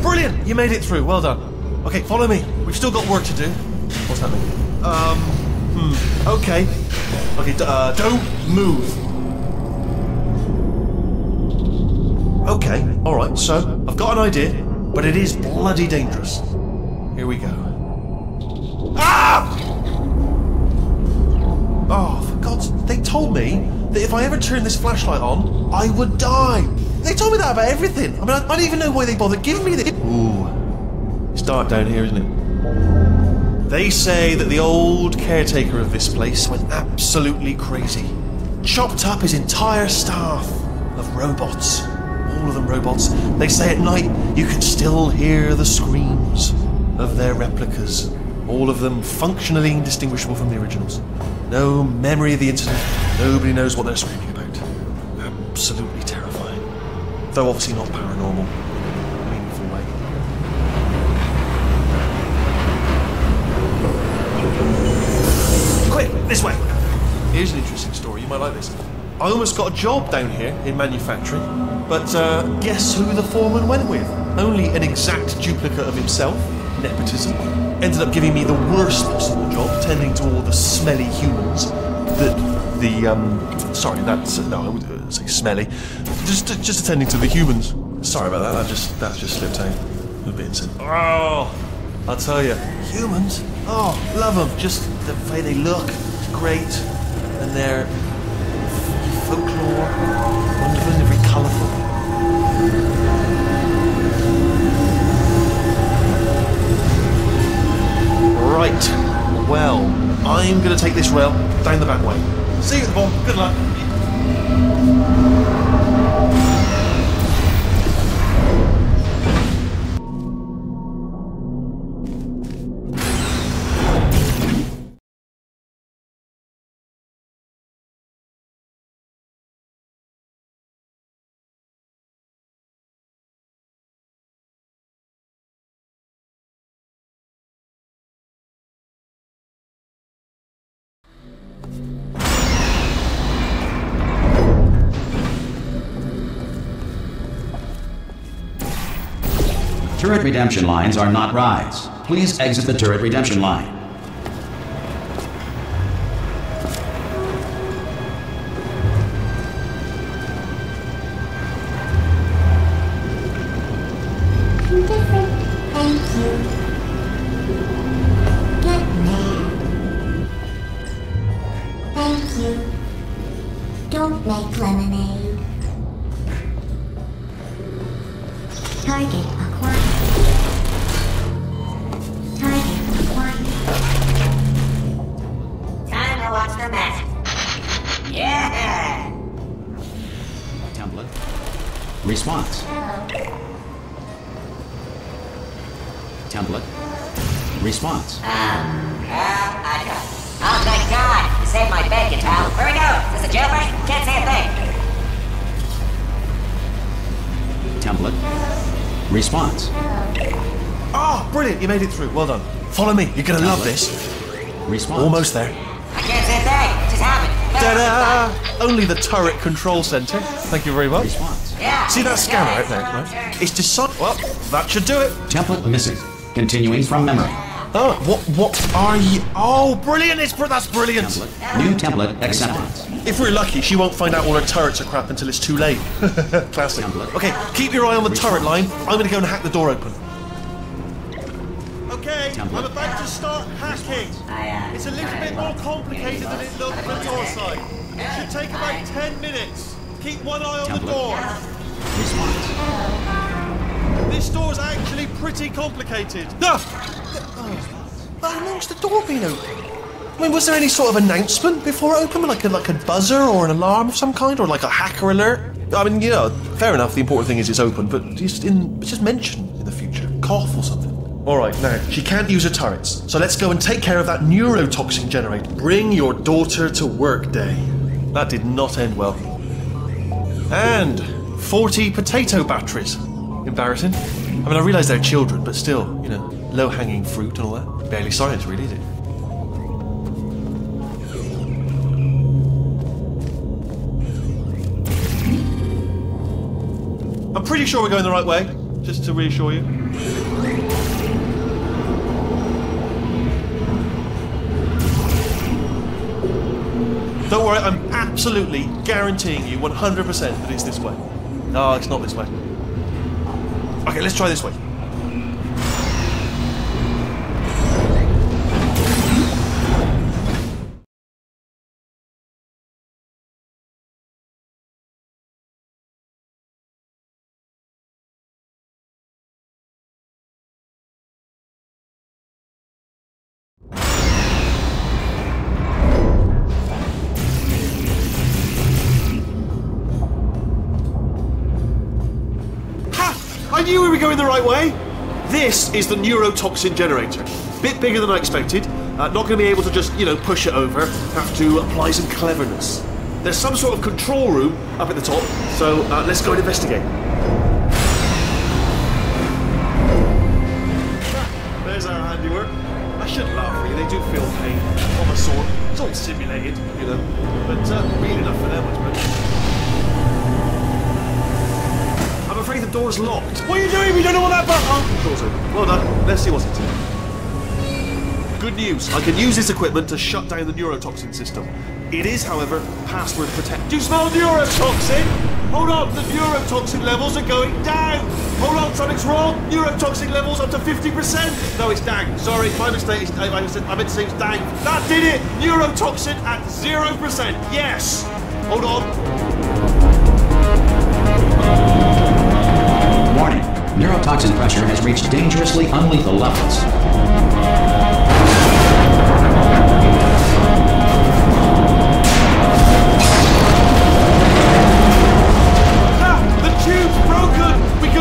Brilliant! You made it through. Well done. Okay, follow me. We've still got work to do. What's happening? Okay. Okay, don't move. Okay, alright, so I've got an idea, but it is bloody dangerous. Here we go. Ah! Oh, for God's sake, they told me that if I ever turned this flashlight on, I would die. They told me that about everything. I mean, I don't even know why they bothered giving me this. Ooh, it's dark down here, isn't it? They say that the old caretaker of this place went absolutely crazy. Chopped up his entire staff of robots. All of them robots. They say at night you can still hear the screams of their replicas. All of them functionally indistinguishable from the originals. No memory of the incident. Nobody knows what they're screaming about. Absolutely terrifying. Though obviously not paranormal in a meaningful way. Quick, this way! Here's an interesting quite like this. I almost got a job down here in manufacturing, but guess who the foreman went with? Only an exact duplicate of himself, nepotism. Ended up giving me the worst possible job, tending to all the smelly humans sorry, that's no, I would say smelly. Just attending to the humans. Sorry about that. That just slipped out. A bit insane. Oh, I'll tell you, humans. Oh, love them. Just the way they look, it's great, and their folklore, wonderful and very colourful. Right. Well, I'm going to take this rail down the back way. See you at the bottom. Good luck. Turret redemption lines are not rides. Please exit the turret redemption line. Different. Thank you. Get mad. Thank you. Don't make lemonade. Target acquired. Target acquired. Time to watch the magic. Yeah! Template. Response. Template. Response. I got it. Oh, thank God! You saved my bacon, pal. Where we go? Is this a jailbreak? Can't say a thing. Template. Response. Oh, brilliant! You made it through. Well done. Follow me. You're gonna love this. Response. Almost there. I can't say a thing. It just happened. Ta-da! Only the turret control center. Thank you very much. Response. Yeah. See that scanner out there, right? It's decided. Well, that should do it. Template missing. Continuing from memory. Oh, what are you? Oh, brilliant! That's brilliant. Template. New template acceptance. If we're lucky, she won't find out all her turrets are crap until it's too late. Classic. Template. Okay, keep your eye on the turret line. I'm going to go and hack the door open. Okay, Template. I'm about to start hacking. It's a little bit more complicated than it looked from the door side. It should take about 10 minutes. Keep one eye on the Template. door. Response. This door's actually pretty complicated. How long's the door been open? I mean, was there any sort of announcement before it opened? Like a buzzer or an alarm of some kind? Or like a hacker alert? I mean, you know, fair enough, the important thing is it's open, but just mention in the future. Cough or something. Alright, now, she can't use her turrets, so let's go and take care of that neurotoxin generator. Bring your daughter to work day. That did not end well. And 40 potato batteries. Embarrassing. I mean, I realise they're children, but still, you know, low-hanging fruit and all that. Barely science, really, is it? I'm pretty sure we're going the right way, just to reassure you. Don't worry, I'm absolutely guaranteeing you 100% that it's this way. No, it's not this way. Okay, let's try this way. I knew we were going the right way! This is the neurotoxin generator. Bit bigger than I expected. Not going to be able to just, you know, push it over. Have to apply some cleverness. There's some sort of control room up at the top, so let's go and investigate. There's our handiwork. I shouldn't laugh, really. They do feel pain. On the sword. It's all simulated, you know, but real enough for them, I suppose. I'm afraid the door's locked. What are you doing? We don't know what that button... Oh, the door's open. Well done. Let's see what's it. Good news. I can use this equipment to shut down the neurotoxin system. It is, however, password protected. Do you smell neurotoxin? Hold on, the neurotoxin levels are going down. Hold on, something's wrong. Neurotoxin levels up to 50%. No, it's down. Sorry, my mistake. I meant to say it's down. That did it. Neurotoxin at 0%. Yes. Hold on. Warning. Neurotoxin pressure has reached dangerously unlethal levels.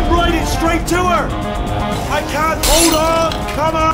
Ride it straight to her! I can't hold on! Come on!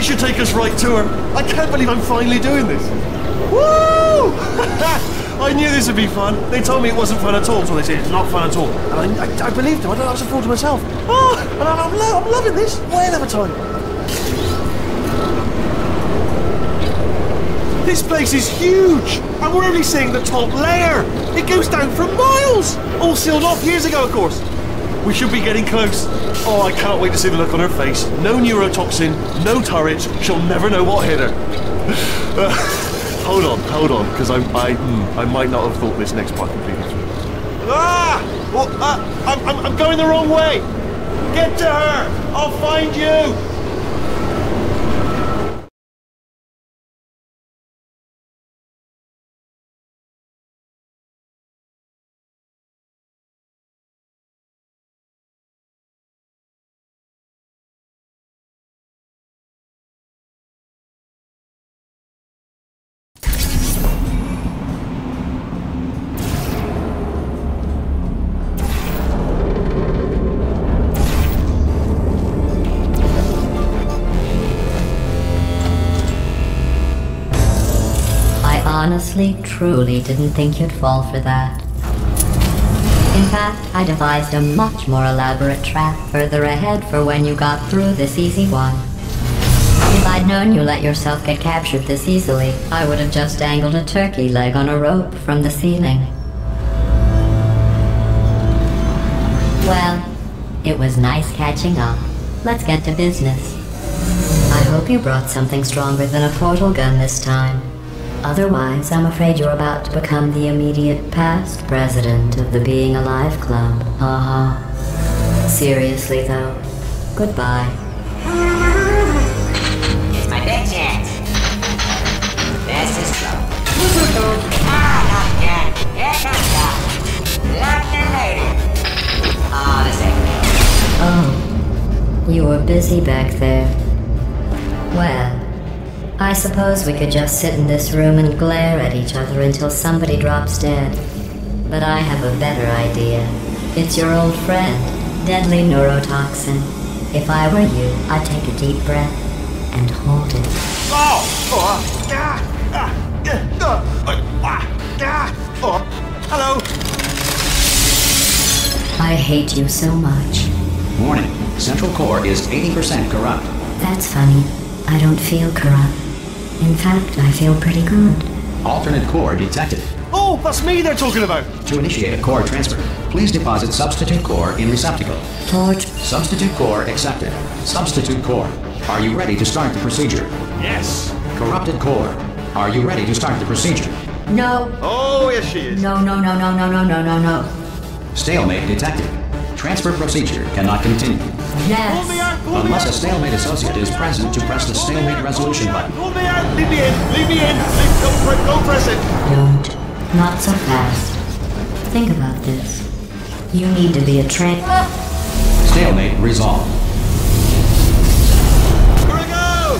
Should take us right to her. I can't believe I'm finally doing this. Woo! I knew this would be fun. They told me it wasn't fun at all, so they said it's not fun at all. And I believed them. I was a fool to myself. Oh, and I'm loving this. Whale of a time. This place is huge, and we're only seeing the top layer. It goes down for miles. All sealed off years ago, of course. We should be getting close. Oh, I can't wait to see the look on her face. No neurotoxin, no turrets. She'll never know what hit her. Hold on, because I might not have thought this next part completely through. Ah! Well, I'm going the wrong way. Get to her. I'll find you. Honestly, truly didn't think you'd fall for that. In fact, I devised a much more elaborate trap further ahead for when you got through this easy one. If I'd known you let yourself get captured this easily, I would have just dangled a turkey leg on a rope from the ceiling. Well, it was nice catching up. Let's get to business. I hope you brought something stronger than a portal gun this time. Otherwise, I'm afraid you're about to become the immediate past president of the Being Alive Club. Haha. Seriously, though, goodbye. It's my big chance. This is trouble. Ah, not again. Here comes Doc. Lock the lady. Oh, the second. Oh, you were busy back there. Well, I suppose we could just sit in this room and glare at each other until somebody drops dead. But I have a better idea. It's your old friend, deadly neurotoxin. If I were you, I'd take a deep breath and hold it. Hello. I hate you so much. Warning. Central core is 80% corrupt. That's funny. I don't feel corrupt. In fact, I feel pretty good. Alternate core detected. Oh, that's me they're talking about. To initiate a core transfer, please deposit substitute core in receptacle. Torch. Substitute core accepted. Substitute core. Are you ready to start the procedure? Yes. Corrupted core. Are you ready to start the procedure? No. Oh, yes she is. No, no, no, no, no, no, no, no, no. Stalemate detected. Transfer procedure cannot continue. Yes. Pull me out, pull me Unless out. a stalemate associate is present to press the stalemate resolution button. Pull me out. Leave me in. Leave me in. Don't press it. Don't. Not so fast. Think about this. You need to be a Stalemate resolved. Here I go.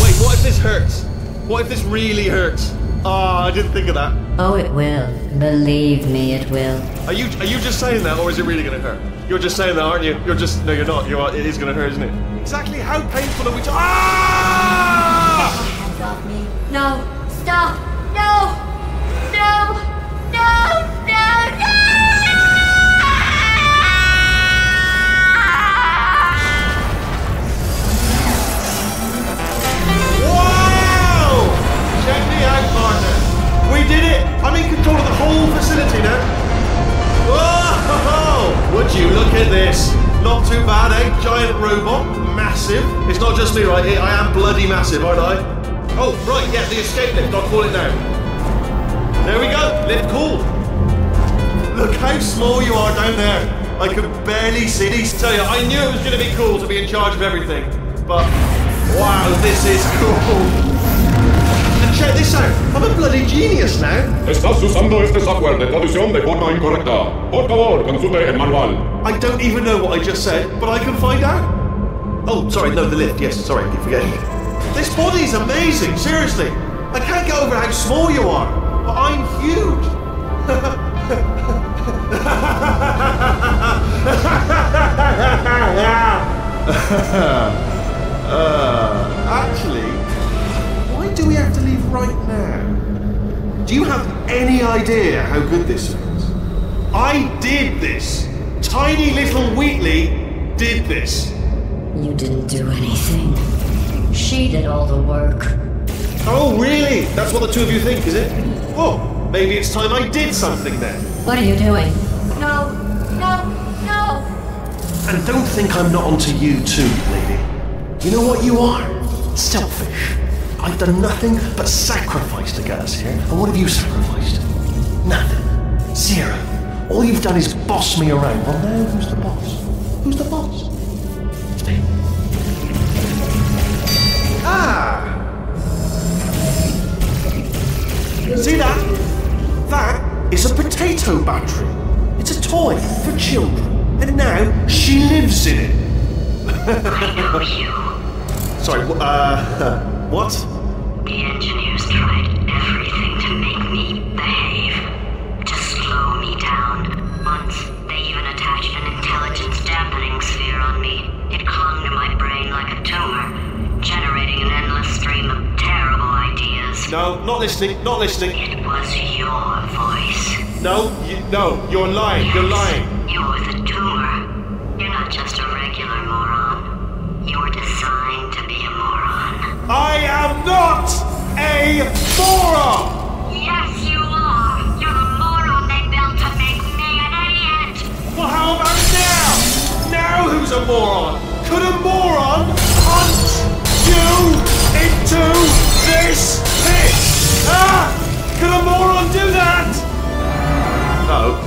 Wait, what if this hurts? What if this really hurts? Ah, I didn't think of that. Oh, it will. Believe me, it will. Are you just saying that, or is it really going to hurt? You're just saying that, aren't you? You're just no, you're not. It is going to hurt, isn't it? Exactly how painful are we? Ah! Hands off me. No. Stop. No. No. No. No. No. Wow! Check me out, partner. We did it. I'm in control of the whole facility now. Whoa! Would you look at this? Not too bad, eh? Giant robot, massive. It's not just me right here. I am bloody massive, aren't I? Oh, right, yeah, the escape lift. I'll call it now. There we go. Lift cool. Look how small you are down there. I could barely see these. Tell you, I knew it was going to be cool to be in charge of everything. But, wow, this is cool. And check this out. I'm a bloody genius now. Estás usando este software de traducción de forma incorrecta. Por favor, consulte el manual. I don't even know what I just said, but I can find out. Oh, sorry, no, the lift. Yes, sorry, I keep forgetting. This body's amazing, seriously. I can't get over how small you are, but I'm huge. Actually, why do we have to leave right now? Do you have any idea how good this is? I did this. Tiny little Wheatley did this. You didn't do anything. She did all the work. Oh, really? That's what the two of you think, is it? Oh, maybe it's time I did something then. What are you doing? No. No. No. And don't think I'm not onto you too, lady. You know what you are? Selfish. I've done nothing but sacrifice to get us here. And what have you sacrificed? Nothing. Zero. All you've done is boss me around. Well, now who's the boss? Who's the boss? It's me. Ah! See that? That is a potato battery. It's a toy for children. And now she lives in it. I know you. Sorry, what? The engineers tried everything to make me behave, to slow me down. Once, they even attached an intelligence dampening sphere on me. It clung to my brain like a tumor, generating an endless stream of terrible ideas. No, not listening, not listening. It was your voice. No, you're lying, you're lying. You're the tumor. You're not just a regular moron. You're designed to be a moron. I am not a moron! Yes, you are! You're the moron they built to make me an idiot! Well, how about now? Now who's a moron? Could a moron hunt you into this pit? Ah! Could a moron do that? No.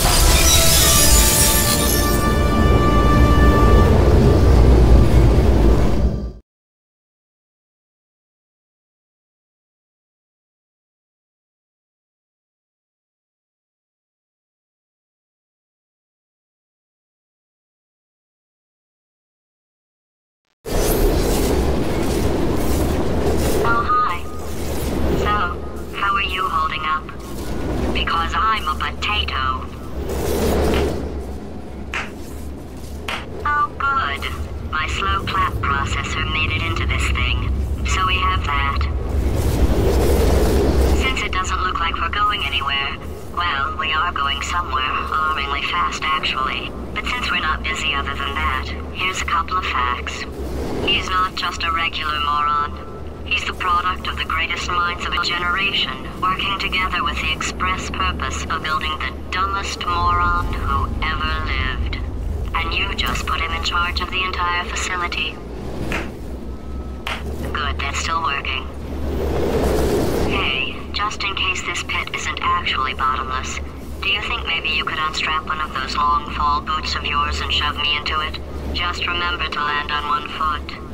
Because I'm a potato. Oh, good. My slow clap processor made it into this thing. So we have that. Since it doesn't look like we're going anywhere, well, we are going somewhere, alarmingly fast actually. But since we're not busy other than that, here's a couple of facts. He's not just a regular moron. He's the product of the greatest minds of a generation, working together with the express purpose of building the dumbest moron who ever lived. And you just put him in charge of the entire facility. Good, that's still working. Hey, just in case this pit isn't actually bottomless, do you think maybe you could unstrap one of those long fall boots of yours and shove me into it? Just remember to land on one foot.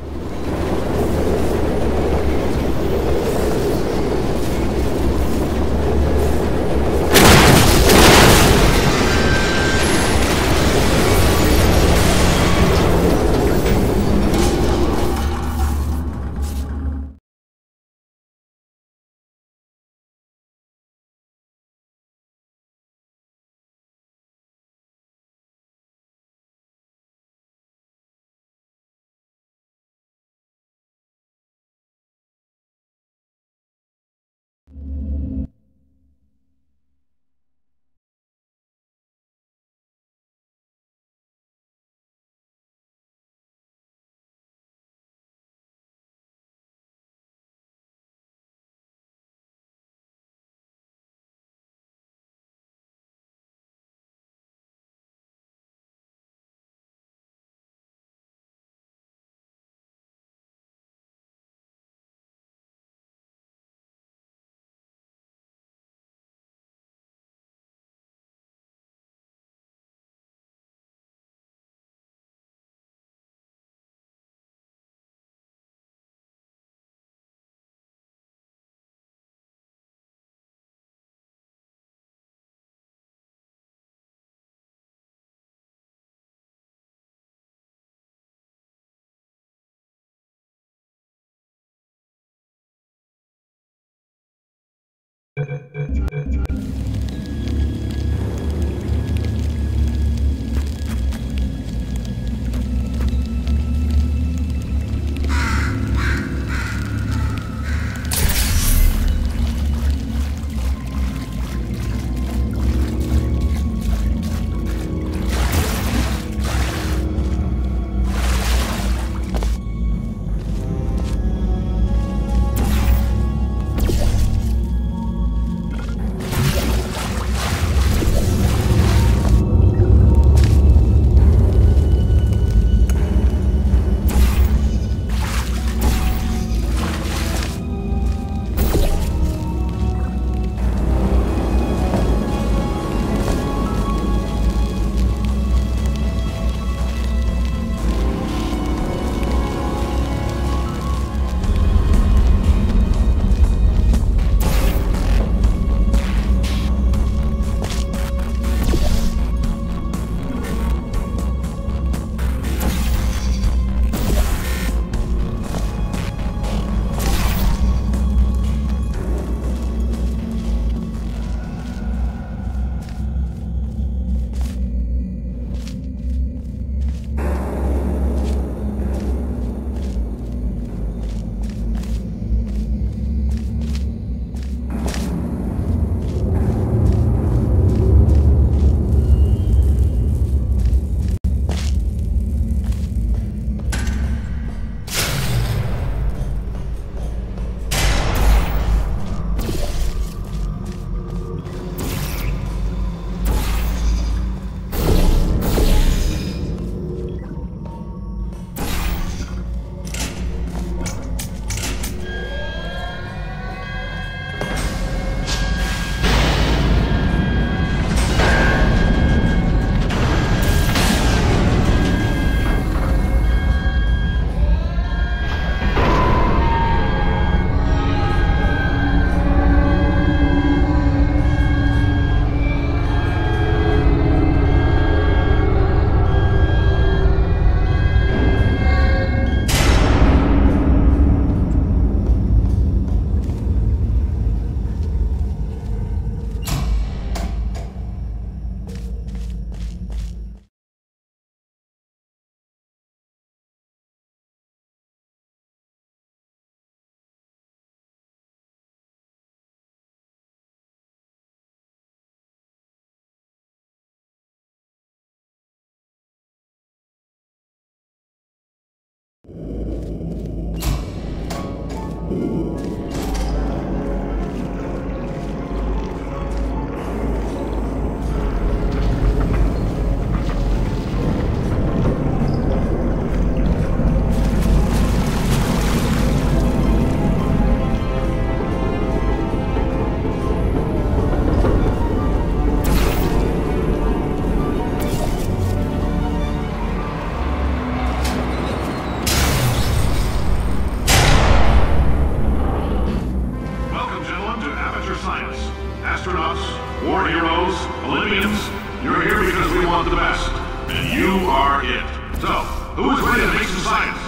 science. Astronauts, war heroes, Olympians, you're here because we want the best. And you are it. So, who is ready to make some science?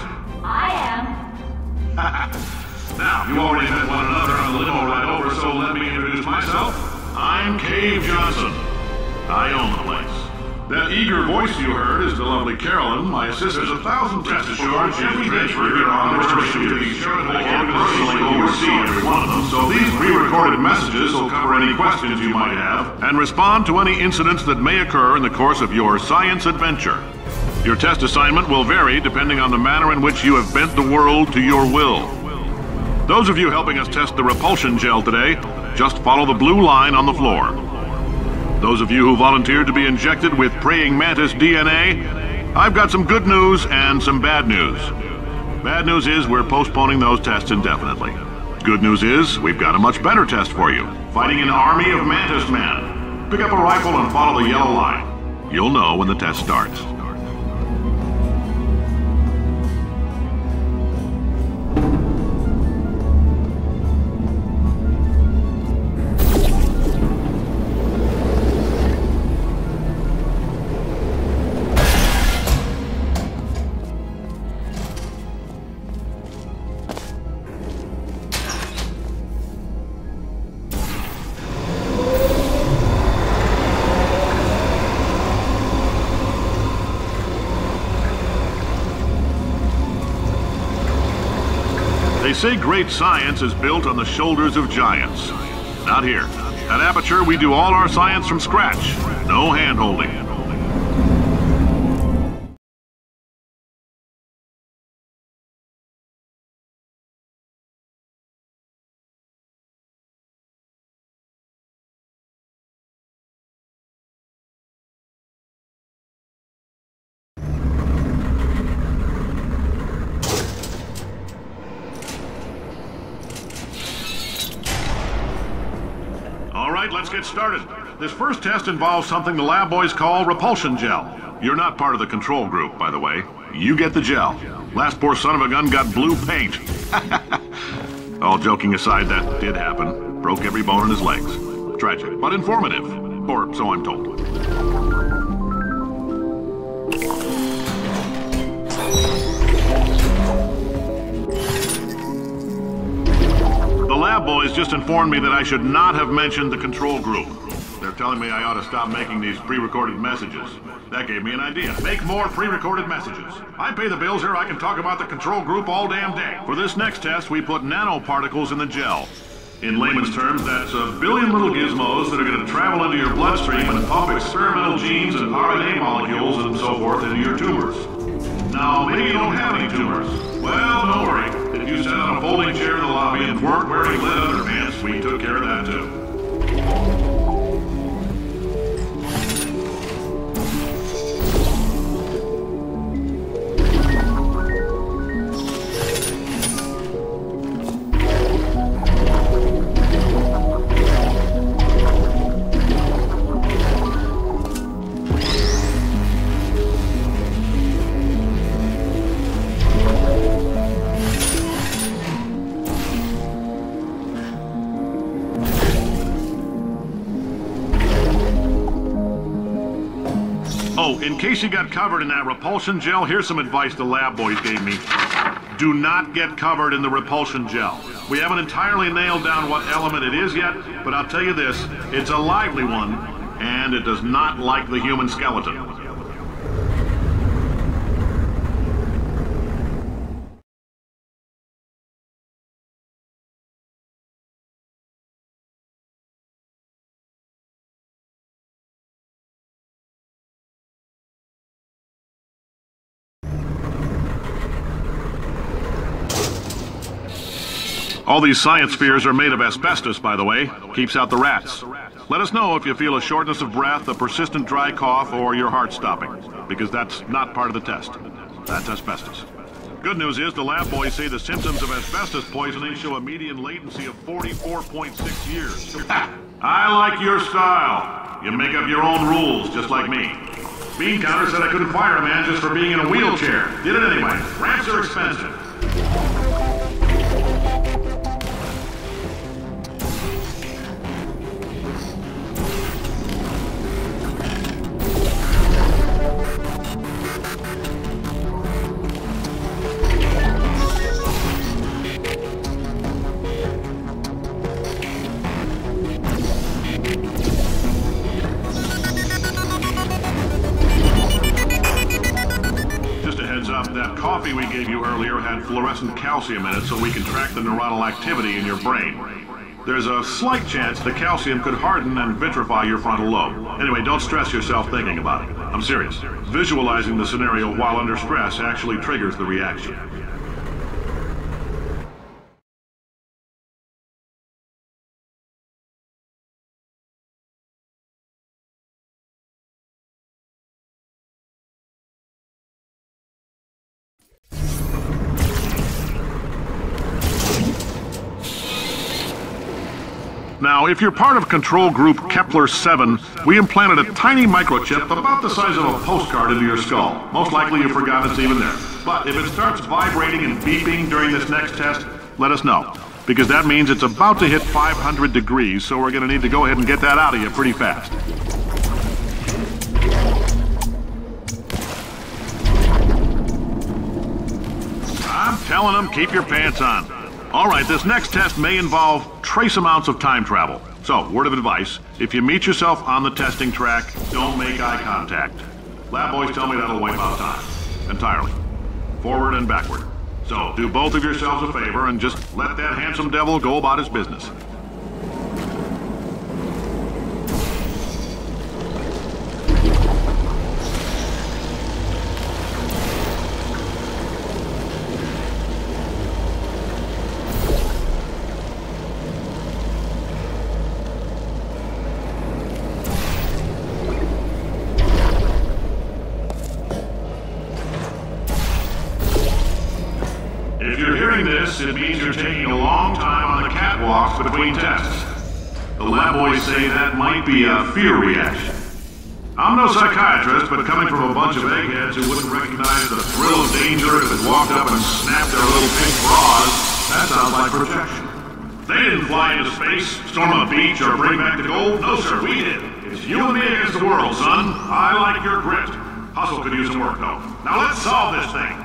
I am. Now, you already met one another on the limo ride over, so let me introduce myself. I'm Cave Johnson. I own the place. That eager voice you heard is the lovely Carolyn, my assistant. There's 1,000 rest assured every transfer you're on which to be charitable I can't personally oversee every one of them, so these pre-recorded messages will cover any questions you might have and respond to any incidents that may occur in the course of your science adventure. Your test assignment will vary depending on the manner in which you have bent the world to your will. Those of you helping us test the repulsion gel today, just follow the blue line on the floor. Those of you who volunteered to be injected with praying mantis DNA, I've got some good news and some bad news. Bad news is we're postponing those tests indefinitely. Good news is we've got a much better test for you. Fighting an army of mantis men. Pick up a rifle and follow the yellow line. You'll know when the test starts. They say great science is built on the shoulders of giants. Not here. At Aperture, we do all our science from scratch. No hand-holding. Let's get started. This first test involves something the lab boys call repulsion gel. You're not part of the control group, by the way. You get the gel. Last poor son of a gun got blue paint. All joking aside, that did happen. Broke every bone in his legs. Tragic, but informative. Or so I'm told. The lab boys just informed me that I should not have mentioned the control group. They're telling me I ought to stop making these pre-recorded messages. That gave me an idea. Make more pre-recorded messages. I pay the bills here, I can talk about the control group all damn day. For this next test, we put nanoparticles in the gel. In layman's terms, that's a billion little gizmos that are going to travel into your bloodstream and pump experimental genes and RNA molecules and so forth into your tumors. Now, maybe you don't have any tumors. Well, don't worry. If you sat on a folding chair in the lobby and weren't wearing lead underpants, we took care of that too. Oh, in case you got covered in that repulsion gel, here's some advice the lab boys gave me. Do not get covered in the repulsion gel. We haven't entirely nailed down what element it is yet, but I'll tell you this, it's a lively one, and it does not like the human skeleton. All these science spheres are made of asbestos, by the way. Keeps out the rats. Let us know if you feel a shortness of breath, a persistent dry cough, or your heart stopping, because that's not part of the test. That's asbestos. Good news is the lab boys say the symptoms of asbestos poisoning show a median latency of 44.6 years. I like your style. You make up your own rules, just like me. Bean Counter said I couldn't fire a man just for being in a wheelchair. Did it anyway. Ramps are expensive. coffee we gave you earlier had fluorescent calcium in it so we can track the neuronal activity in your brain. There's a slight chance the calcium could harden and vitrify your frontal lobe. Anyway, don't stress yourself thinking about it. I'm serious. Visualizing the scenario while under stress actually triggers the reaction. Now, if you're part of Control Group Kepler-7, we implanted a tiny microchip about the size of a postcard into your skull. Most likely you've forgotten it's even there. But if it starts vibrating and beeping during this next test, let us know. Because that means it's about to hit 500 degrees, so we're going to need to go ahead and get that out of you pretty fast. I'm telling them, keep your pants on. All right, this next test may involve trace amounts of time travel. So, word of advice, if you meet yourself on the testing track, don't make eye contact. Lab boys tell me that'll wipe out time. Entirely. Forward and backward. So, do both of yourselves a favor and just let that handsome devil go about his business. If you're hearing this, it means you're taking a long time on the catwalks between tests. The lab boys say that might be a fear reaction. I'm no psychiatrist, but coming from a bunch of eggheads who wouldn't recognize the thrill of danger if it walked up and snapped their little pink bras, that sounds like protection. They didn't fly into space, storm a beach, or bring back the gold. No, sir, we did. It's you and me against the world, son. I like your grit. Hustle could use some work, though. Now let's solve this thing.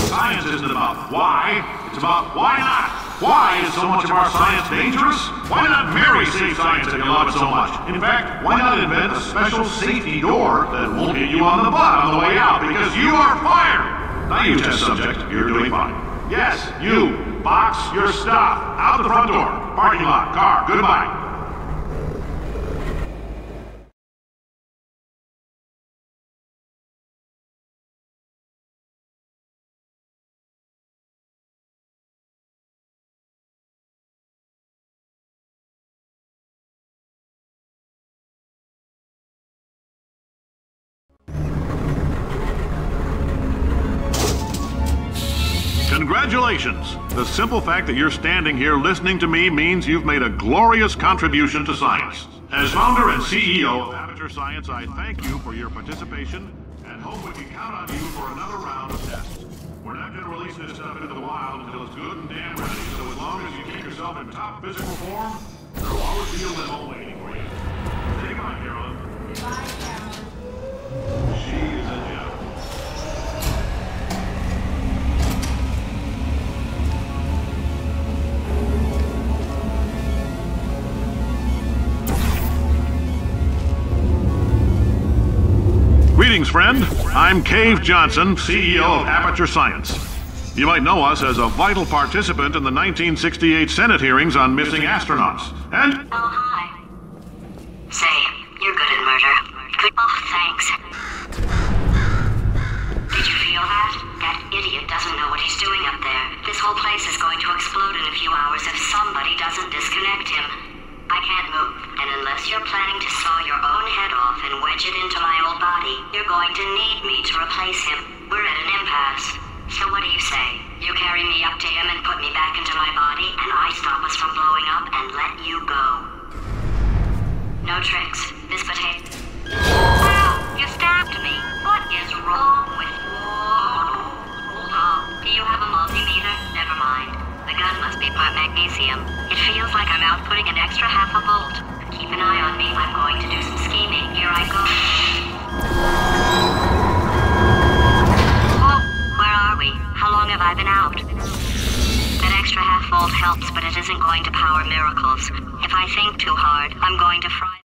Science isn't about why, it's about why not. Why is so much of our science dangerous? Why not Mary save science if you love it so much? In fact, why not invent a special safety door that won't hit you on the butt on the way out because you are fired? Now you test subject, you're doing fine. Yes, you, box your stuff, out the front door, parking lot, car, goodbye. Congratulations! The simple fact that you're standing here listening to me means you've made a glorious contribution to science. As founder and CEO of Amateur Science, I thank you for your participation and hope we can count on you for another round of tests. We're not going to release this stuff into the wild until it's good and damn ready, so as long as you keep yourself in top physical form, there'll always be a limo waiting for you. Say goodbye, Carolyn. Goodbye, Carolyn. She is a gem. Greetings, friend. I'm Cave Johnson, CEO of Aperture Science. You might know us as a vital participant in the 1968 Senate hearings on missing astronauts. And... Oh, hi. Say, you're good at murder. Good. Oh, thanks. Did you feel that? That idiot doesn't know what he's doing up there. This whole place is going to explode in a few hours if somebody doesn't disconnect him. I can't move, and unless you're planning to saw your own head off and wedge it into my old body, you're going to need me to replace him. We're at an impasse. So what do you say? You carry me up to him and put me back into my body, and I stop us from blowing up and let you go. No tricks. This potato... Ow! You stabbed me! What is wrong with you? Oh, do you have a multimeter? Never mind. The gun must be part magnesium. It feels like I'm outputting an extra half a volt. Keep an eye on me. I'm going to do some scheming. Here I go. Oh, where are we? How long have I been out? That extra half-volt helps, but it isn't going to power miracles. If I think too hard, I'm going to fry...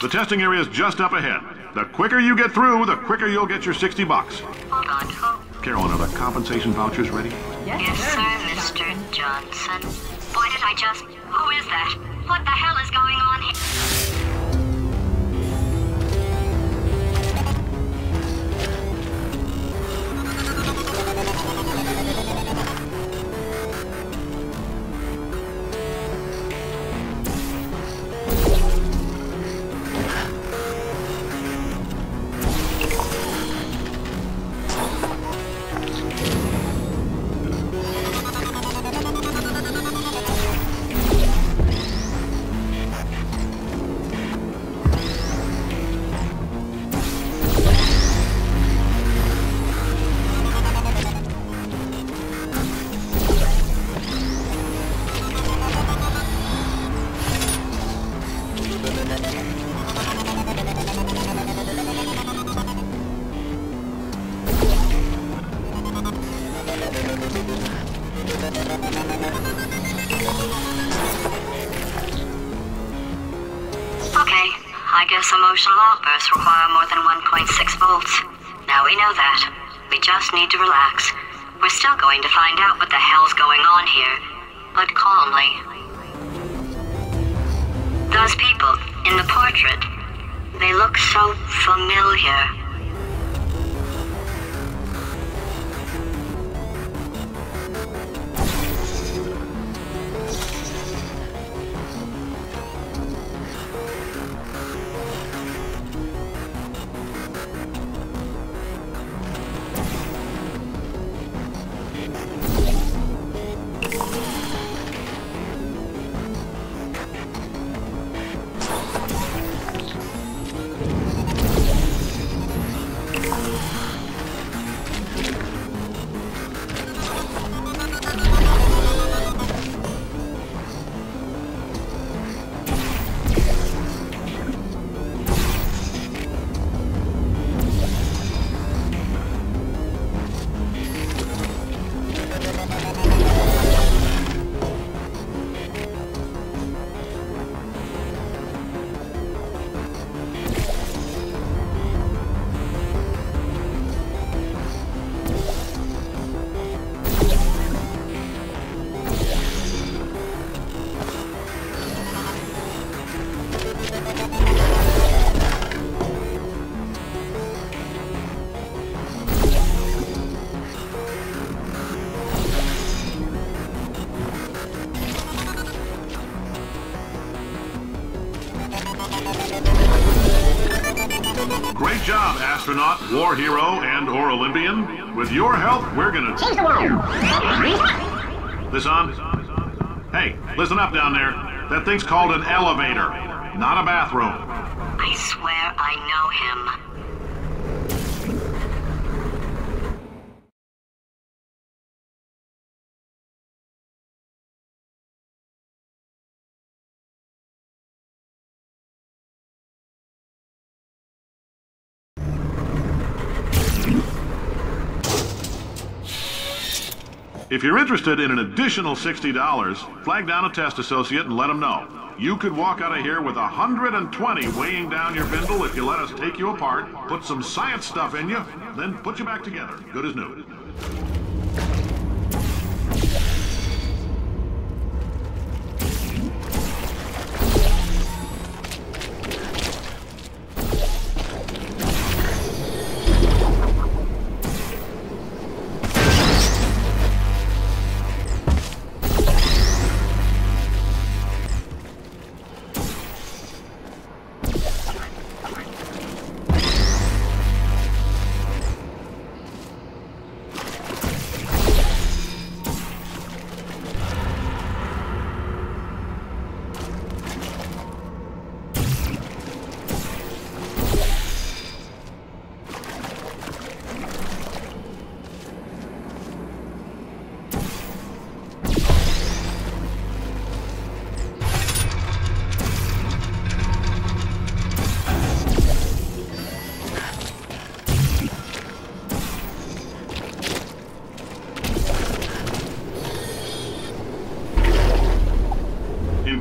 The testing area is just up ahead. The quicker you get through, the quicker you'll get your $60. Hold on, who? Carolyn, are the compensation vouchers ready? Yes, sir, Mr. Johnson. Why did I just... Who is that? What the hell is going on here? I guess emotional outbursts require more than 1.6 volts. Now we know that. We just need to relax. We're still going to find out what the hell's going on here, but calmly. Those people in the portrait, they look so familiar. Great job, astronaut, war hero, and/or Olympian. With your help, we're gonna change the world. This on? Hey, listen up down there. That thing's called an elevator, not a bathroom. I swear I know him. If you're interested in an additional $60, flag down a test associate and let them know. You could walk out of here with 120 weighing down your bindle if you let us take you apart, put some science stuff in you, then put you back together, good as new.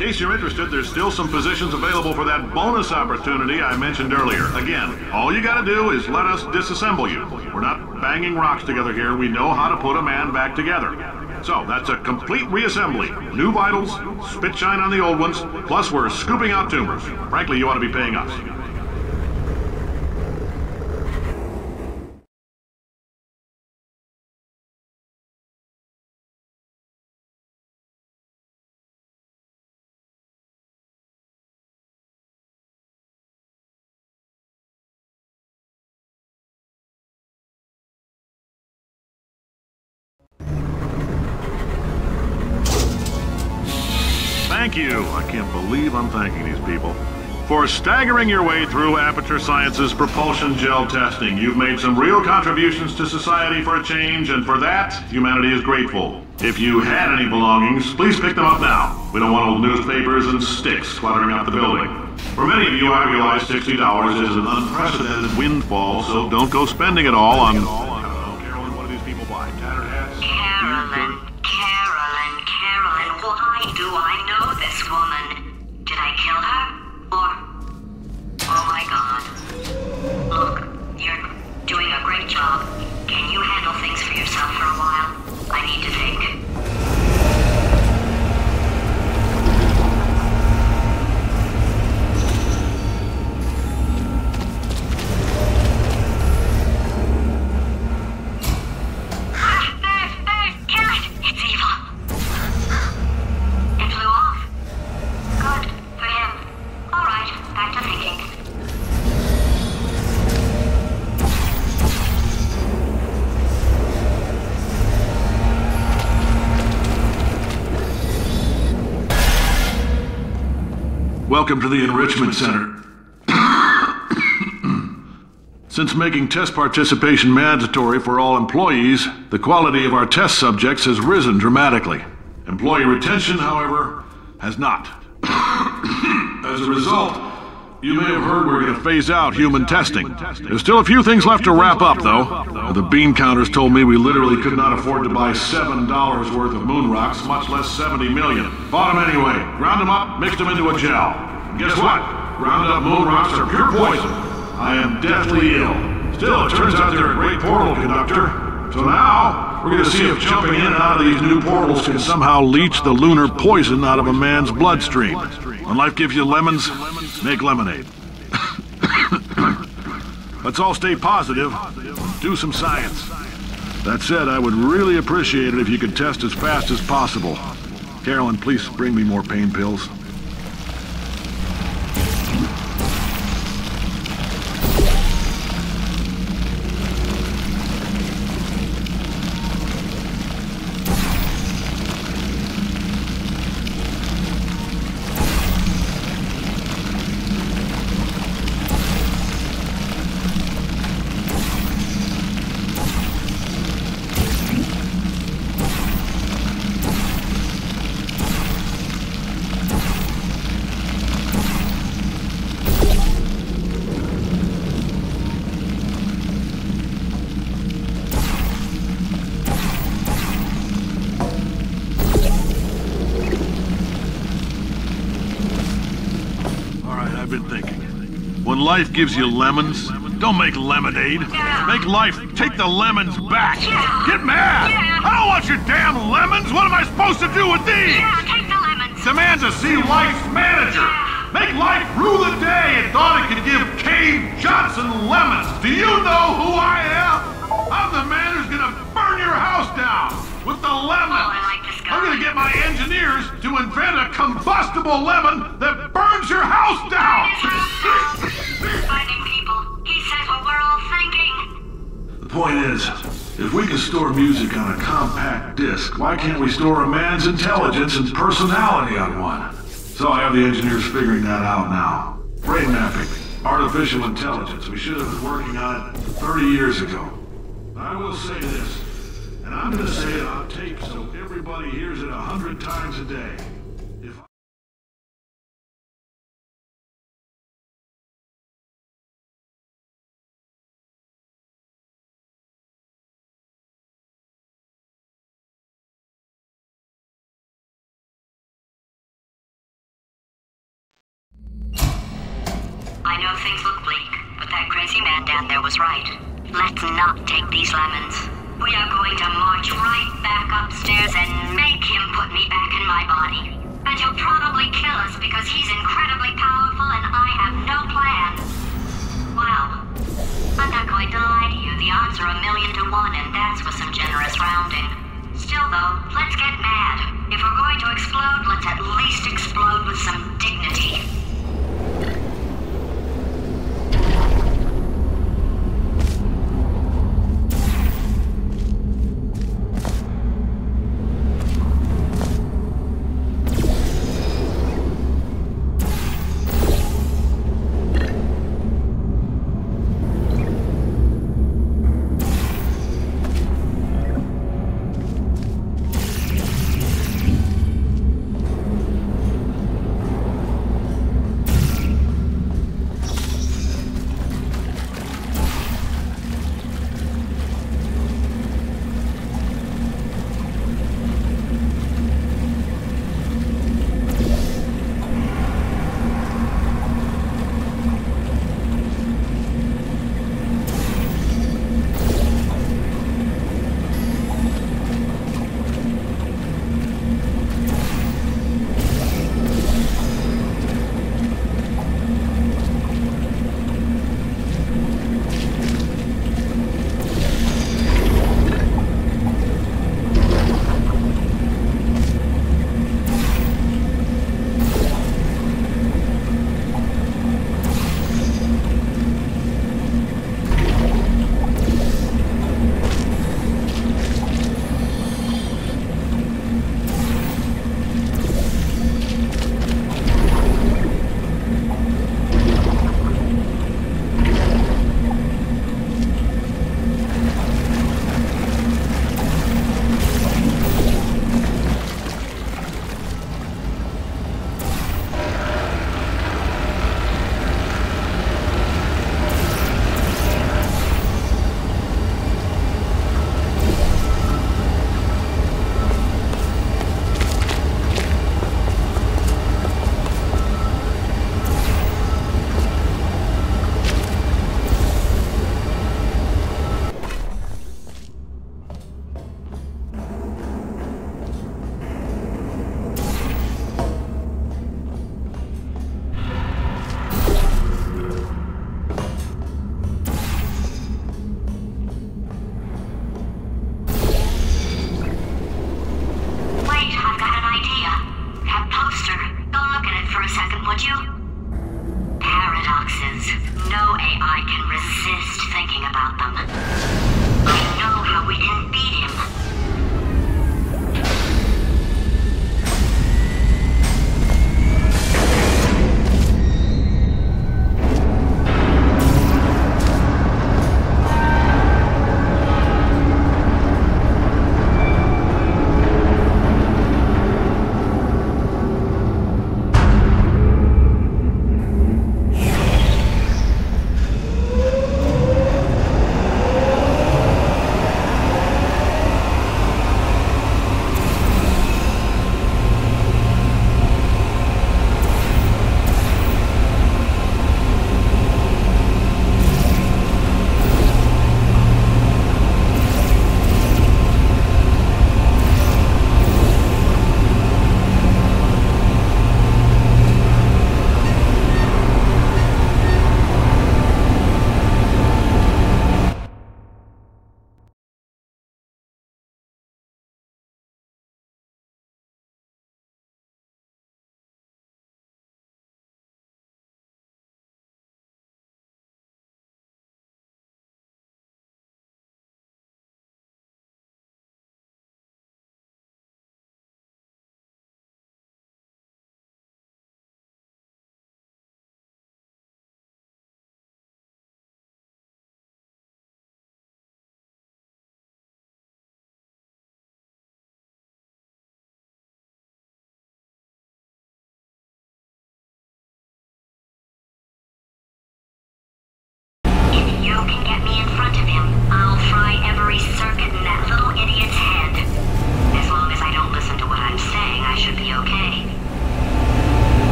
case you're interested, there's still some positions available for that bonus opportunity I mentioned earlier. Again, all you gotta do is let us disassemble you. We're not banging rocks together here. We know how to put a man back together. So, that's a complete reassembly. New vitals, spit shine on the old ones, plus we're scooping out tumors. Frankly, you ought to be paying us. Thank you. I can't believe I'm thanking these people. For staggering your way through Aperture Science's propulsion gel testing, you've made some real contributions to society for a change, and for that, humanity is grateful. If you had any belongings, please pick them up now. We don't want old newspapers and sticks cluttering up the building. For many of you, I realize $60 is an unprecedented windfall, so don't go spending it all on... I don't know, Carolyn, what do these people buy? Tattered hats? Carolyn, why do I know this woman? Did I kill her? Or... Oh my god. Look, you're doing a great job. Can you handle things for yourself for a while? I need to think. Welcome to the Enrichment Center. Since making test participation mandatory for all employees, the quality of our test subjects has risen dramatically. Employee retention, however, has not. As a result, you may have heard we're going to phase out human testing. There's still a few things left to wrap up, though. The bean counters told me we literally could not afford to buy $7 worth of moon rocks, much less 70 million. Bought them anyway, ground them up, mixed them into a gel. And guess what? Ground up moon rocks are pure poison. I am deathly ill. Still, it turns out they're a great portal conductor. So now, we're going to see if jumping in and out of these new portals can somehow leach the lunar poison out of a man's bloodstream. When life gives you lemons, make lemonade. Let's all stay positive. Do some science. That said, I would really appreciate it if you could test as fast as possible. Carolyn, please bring me more pain pills. Been thinking. When life gives you lemons, don't make lemonade. Make life take the lemons back. Get mad! I don't want your damn lemons! What am I supposed to do with these? Take the lemons. Demands to see life's manager. Make life rule the day and thought it could give Cave Johnson lemons. Do you know who I am? I'm the man who's gonna burn your house down with the lemons. I'm gonna get my engineers to invent a combustible lemon that burns your house down! Finding people. He says what we're all thinking. The point is, if we can store music on a compact disc, why can't we store a man's intelligence and personality on one? So I have the engineers figuring that out now. Brain mapping, artificial intelligence. We should have been working on it 30 years ago. I will say this. And I'm going to say it on tape so everybody hears it 100 times a day. know things look bleak, but that crazy man down there was right. Let's not take these lemons. We are going to march right back upstairs and make him put me back in my body. And he'll probably kill us because he's incredibly powerful and I have no plan. Well, I'm not going to lie to you. The odds are 1,000,000 to 1, and that's with some generous rounding. Still, though, let's get mad. If we're going to explode, let's at least explode with some dignity.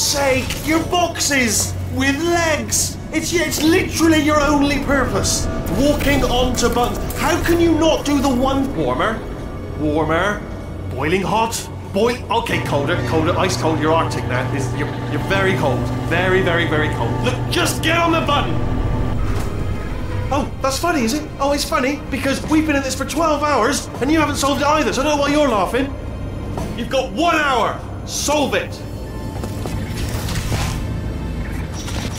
sake! Your boxes with legs! It's literally your only purpose. Walking onto buttons. How can you not do the one warmer? Warmer. Boiling hot. Okay, colder, ice cold. You're Arctic now. You're very cold. Very, very, very cold. Look, just get on the button. Oh, that's funny, is it? Oh, it's funny because we've been in this for 12 hours and you haven't solved it either. So I don't know why you're laughing. You've got 1 hour. Solve it.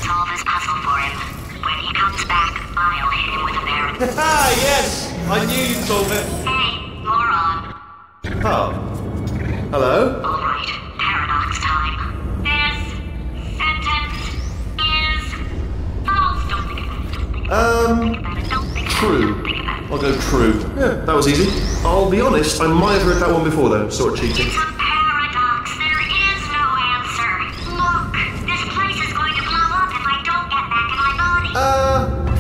Solve his puzzle for him. When he comes back, I'll hit him with a barrel. Ah, yes! I knew you'd solve it. Hey, moron. Oh. Hello? All right, paradox time. This sentence is false. Don't think about it. Don't think about it. Don't think about it. True. Don't think about it. I'll go true. Yeah, that was easy. I'll be honest, I might have heard that one before though, sort of cheating. It's a paradox. There is no answer. Look, this place is going to blow up if I don't get back in my body.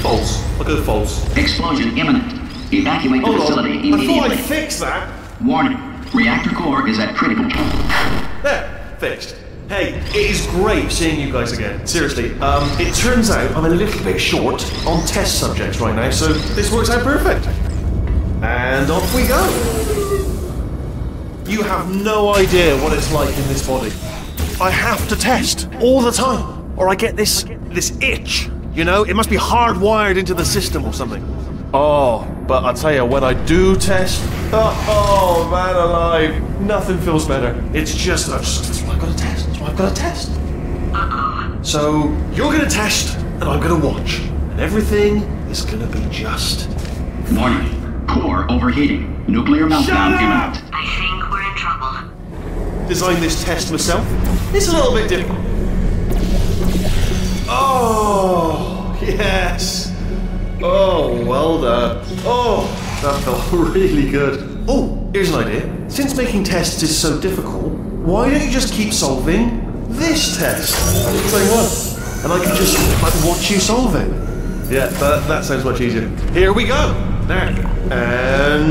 False. I'll go false. Explosion imminent. Evacuate the facility immediately. I thought I fixed that. Warning. Reactor core is at critical. There, fixed. Hey, it is great seeing you guys again. Seriously, it turns out I'm a little bit short on test subjects right now, so this works out perfect. And off we go. You have no idea what it's like in this body. I have to test all the time, or I get this itch. You know, it must be hardwired into the system or something. Oh, but I tell you, when I do test, oh man alive, nothing feels better. It's just, that's why I've got to test. That's why I've got to test. So, you're going to test, and I'm going to watch. And everything is going to be just... Warning. Core overheating. Nuclear meltdown imminent. I think we're in trouble. Designed this test myself. It's a little bit different. Oh, yes. Oh, well done. Oh, that felt really good. Oh, here's an idea. Since making tests is so difficult, why don't you just keep solving this test? Say what? And I can just watch you solve it. Yeah, that sounds much easier. Here we go. There. And...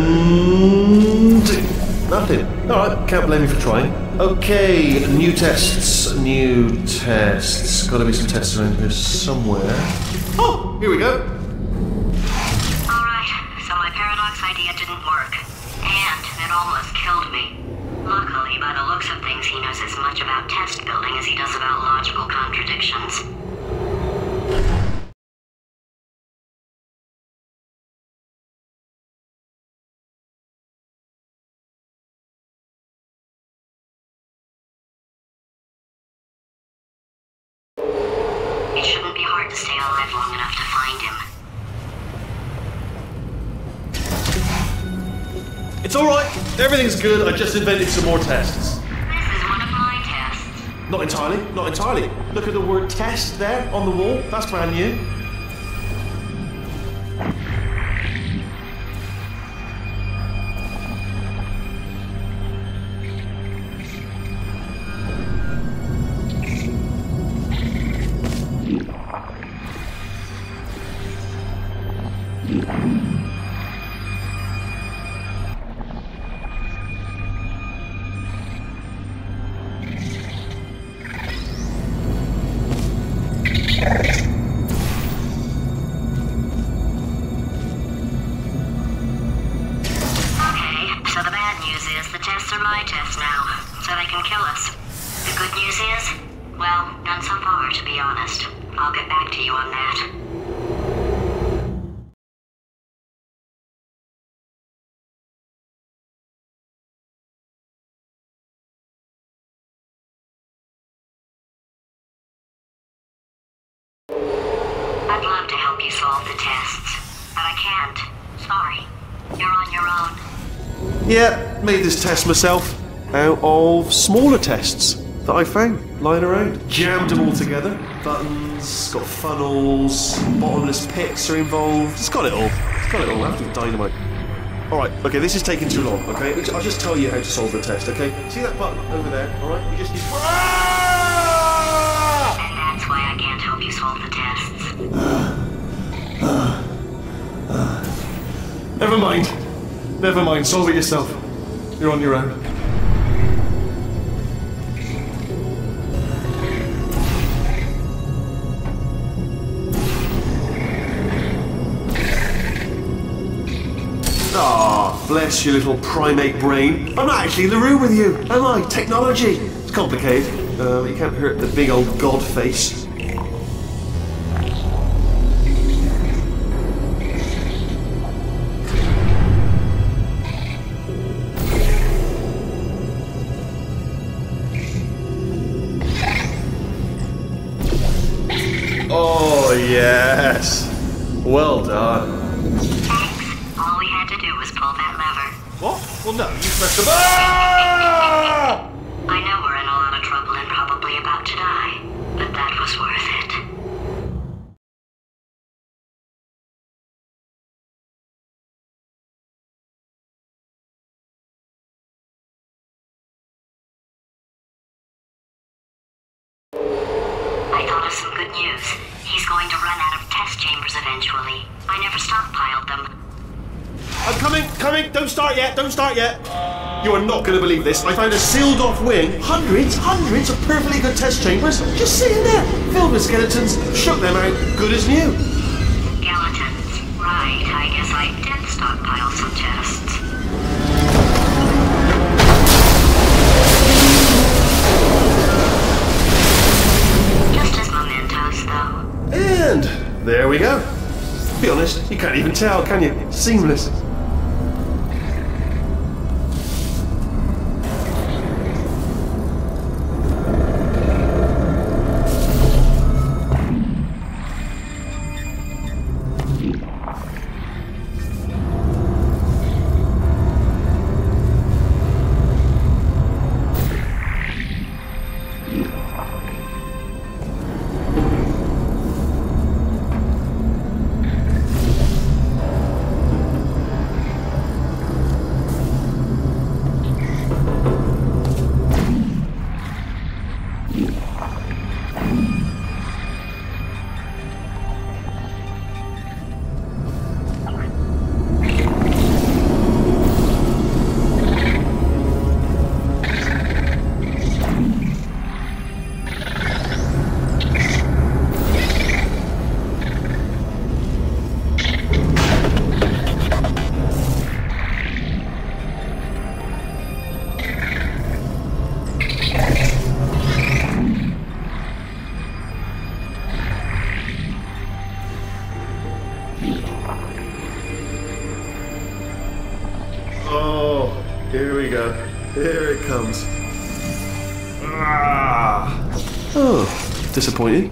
nothing. Alright, can't blame you for trying. Okay, new tests. New tests. Gotta be some tests around here somewhere. Oh, here we go. So my paradox idea didn't work, and it almost killed me. Luckily, by the looks of things, he knows as much about test building as he does about logical contradictions. It shouldn't be hard to stay alive long enough to find him. It's alright, everything's good, I just invented some more tests. This is one of my tests. Not entirely. Look at the word test there on the wall, that's brand new. I'll get back to you on that. I'd love to help you solve the tests, but I can't. Sorry. You're on your own. Yeah, made this test myself out of smaller tests that I found lying around. Jammed them all together. Buttons, got funnels, bottomless pits are involved. It's got it all. I have to dynamite. Alright, okay, this is taking too long, okay? I'll just tell you how to solve the test, okay? See that button over there, alright? You just need... And that's why I can't help you solve the tests. Never mind, solve it yourself. You're on your own. Ah, bless your little primate brain. I'm not actually in the room with you, am I? Technology. It's complicated. You can't hurt the big old god face. Oh, yes. Well done. Thanks. All we had to do was pull that lever. What? Well, no, you pressed the Ah! I know we're in a lot of trouble and probably about to die, but that was worth it. I thought of some good news. He's going to run out of test chambers eventually. I never stockpiled them. I'm coming, don't start yet. You are not going to believe this. I found a sealed off wing. Hundreds of perfectly good test chambers just sitting there, filled with skeletons. Shook them out, good as new. Skeletons. Right, I guess I did stockpile some tests. Just as mementos, though. And there we go. Be honest, you can't even tell, can you? Seamless. Here we go. Here it comes. Ah. Oh, disappointing.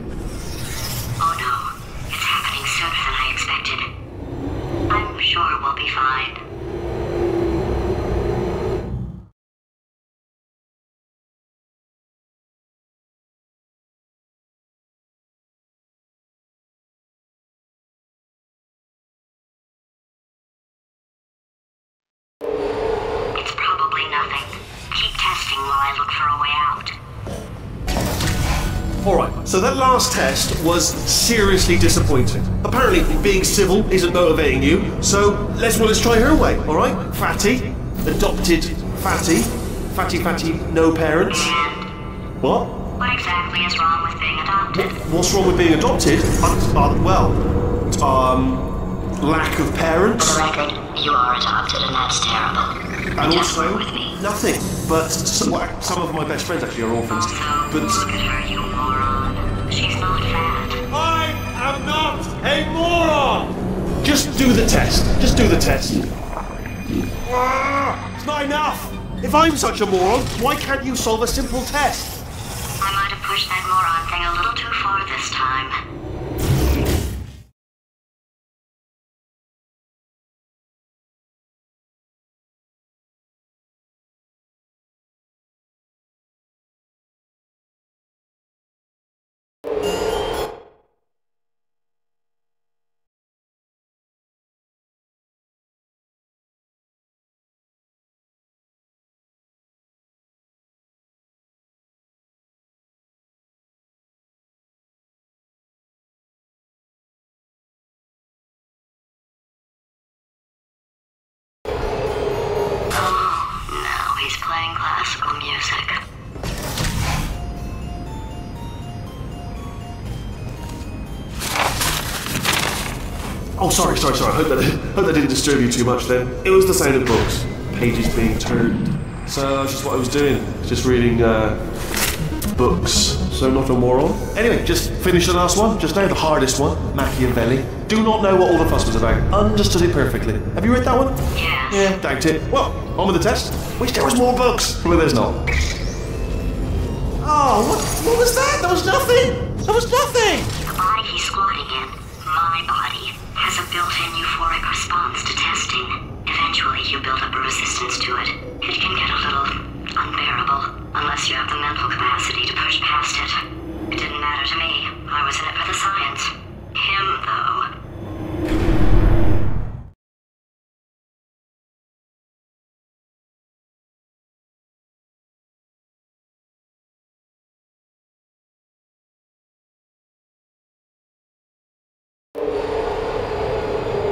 Oh no, it's happening sooner than I expected. I'm sure we'll be fine. It's probably nothing. Keep testing while I look for a way out. Alright, so that last test was seriously disappointing. Apparently, being civil isn't motivating you, so let's try her way, alright? Fatty, adopted Fatty, Fatty, no parents. And What? what exactly is wrong with being adopted? What's wrong with being adopted? Lack of parents. For the record, you are adopted and that's terrible. And Just also, work with me. nothing. But some of my best friends actually are orphans. Also, But look at her, you moron. She's not fat. I am not a moron! Just do the test. Just do the test. It's not enough! If I'm such a moron, why can't you solve a simple test? I might have pushed that moron thing a little too far this time. Oh, sorry. Hope that didn't disturb you too much then. It was the sound of books. Pages being turned. So that's just what I was doing. Just reading, books. So not a moron. Anyway, just finished the last one. Just now, the hardest one. Machiavelli. Do not know what all the fuss was about. Understood it perfectly. Have you read that one? Yes. Yeah, doubt it. Well, on with the test. Wish there was more books. Well, there's not. Oh, what was that? That was nothing. That was nothing. The body he's squatting in, my body, has a built-in euphoric response to testing. Eventually, you build up a resistance to it. It can get a little unbearable, unless you have the mental capacity to push past it. It didn't matter to me. I was in it for the science. Him, though.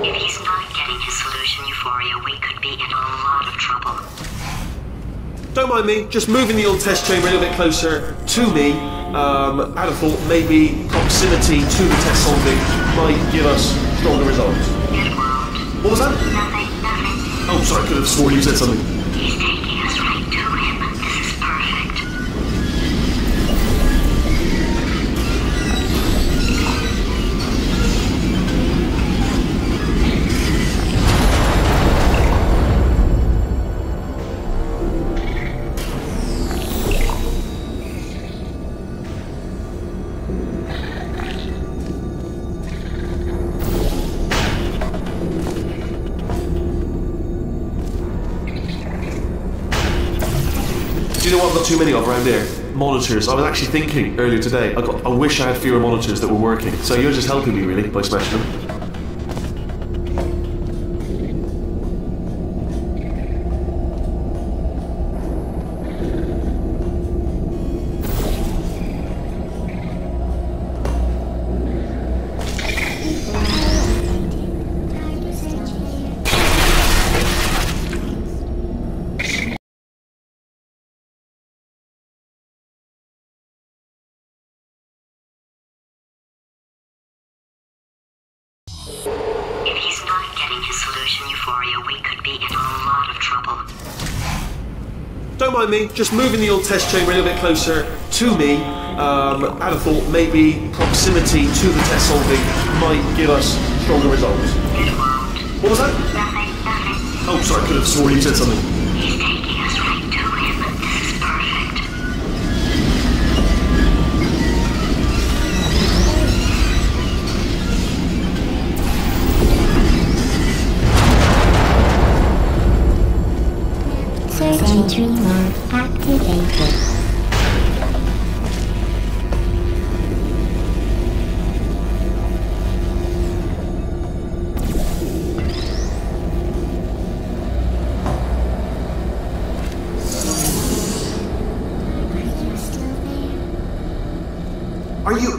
If he's not getting his solution euphoria, we could be in a lot of trouble. Don't mind me, just moving the old test chamber a little bit closer to me. I'd have thought maybe proximity to the test solving might give us stronger results. It won't. What was that? Nothing. Oh, sorry, I could have sworn you said something. He's taking us right to him. This is perfect. Do you know what I've got too many of around here? Monitors. I was actually thinking earlier today, I wish I had fewer monitors that were working. So you're just helping me really by smashing them. If he's not getting his solution euphoria, we could be in a lot of trouble. Don't mind me, just moving the old test chamber a little bit closer to me. I'd have thought maybe proximity to the test solving might give us stronger results. It won't. What was that? Nothing. Oh, sorry, I could have sworn you said something. He's taking us right to him. This is perfect. Sentry mode activated.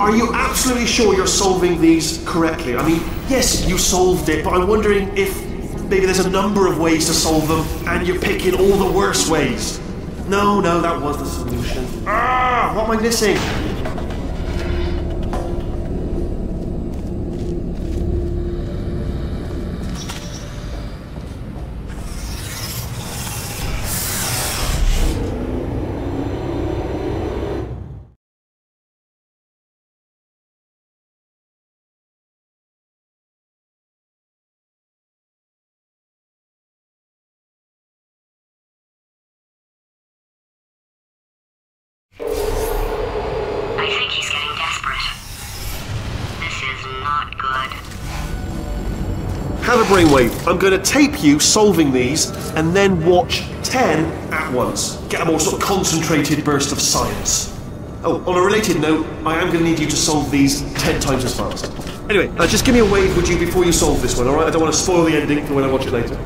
Are you absolutely sure you're solving these correctly? I mean, yes, you solved it, but I'm wondering if maybe there's a number of ways to solve them, and you're picking all the worst ways. No, that was the solution. What am I missing? I think he's getting desperate. This is not good. Have a brainwave. I'm going to tape you solving these, and then watch 10 at once. Get a more sort of concentrated burst of science. Oh, on a related note, I am going to need you to solve these 10 times as fast. Anyway, just give me a wave, would you, before you solve this one, alright? I don't want to spoil the ending for when I watch it later.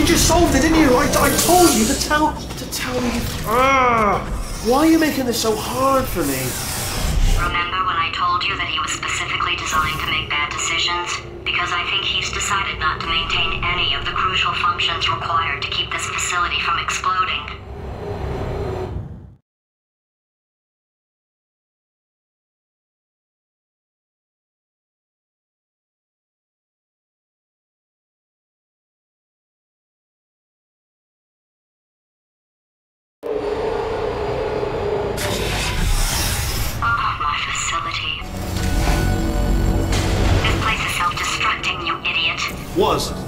You just solved it, didn't you? I told you to tell me. Why are you making this so hard for me? Remember when I told you that he was specifically designed to make bad decisions? Because I think he's decided not to maintain any of the crucial functions required to keep this facility from exploding.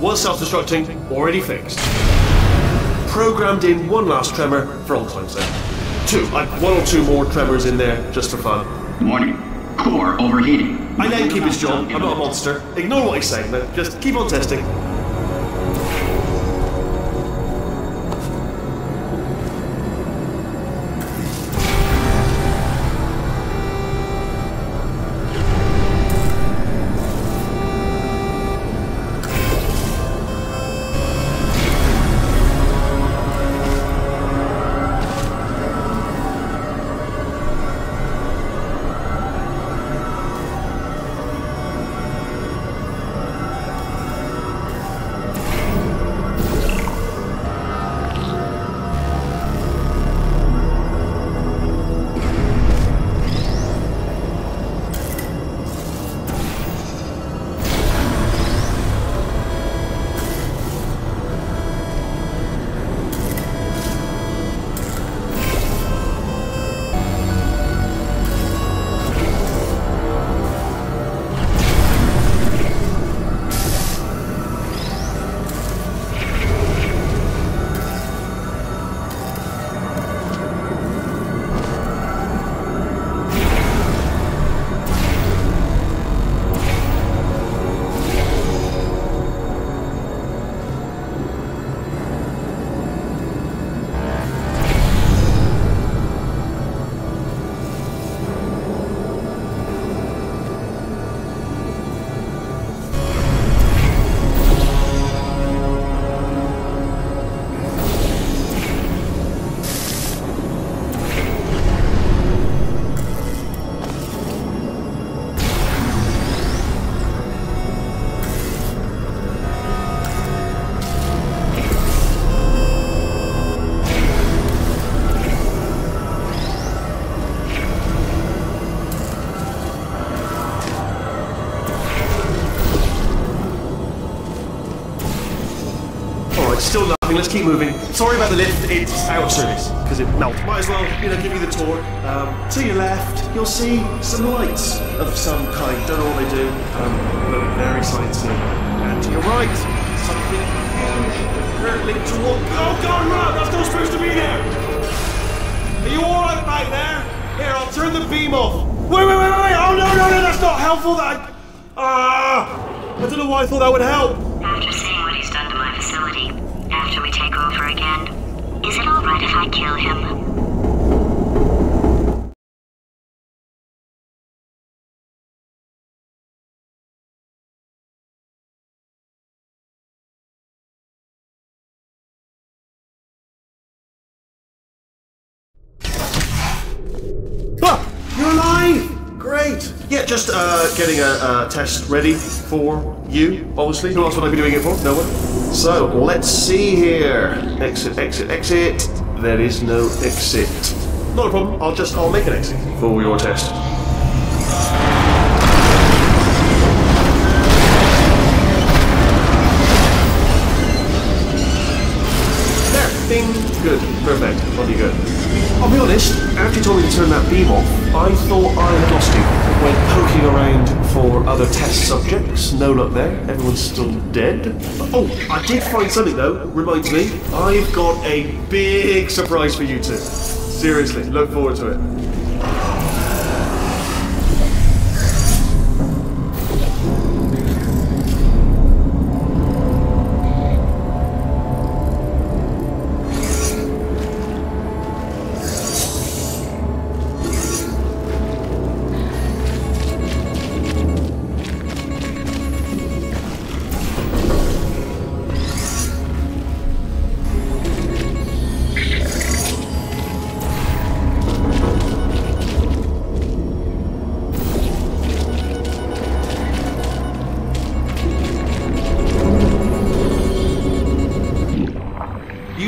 Was self-destructing, already fixed. Programmed in one last tremor for old time's sake. One or two more tremors in there, just for fun. Warning. Core overheating. I let him keep his job, I'm not a monster. Ignore what he's saying, then. Just keep on testing. Still nothing, let's keep moving. Sorry about the lift, it's out of service, because it melted. Might as well, give you the tour. To your left, you'll see some lights of some kind. Don't know what they do, but very sciencey. And to your right, something hurtling toward... Oh God, no, that's not supposed to be there! Are you alright back there? Here, I'll turn the beam off. Wait! Oh no, that's not helpful, I don't know why I thought that would help. After seeing what he's done to my facility, after we take over again, is it alright if I kill him? You're alive! Great! Yeah, just getting a test ready for you, obviously. Who else would I be doing it for? No one. So, let's see here. Exit. There is no exit. Not a problem, I'll make an exit for your test. There, ding, good, perfect, bloody good. I'll be honest, after you told me to turn that beam off, I thought I had lost you. Went poking around for other test subjects, no luck there, everyone's still dead. Oh, I did find something though, reminds me, I've got a big surprise for you two. Seriously, look forward to it.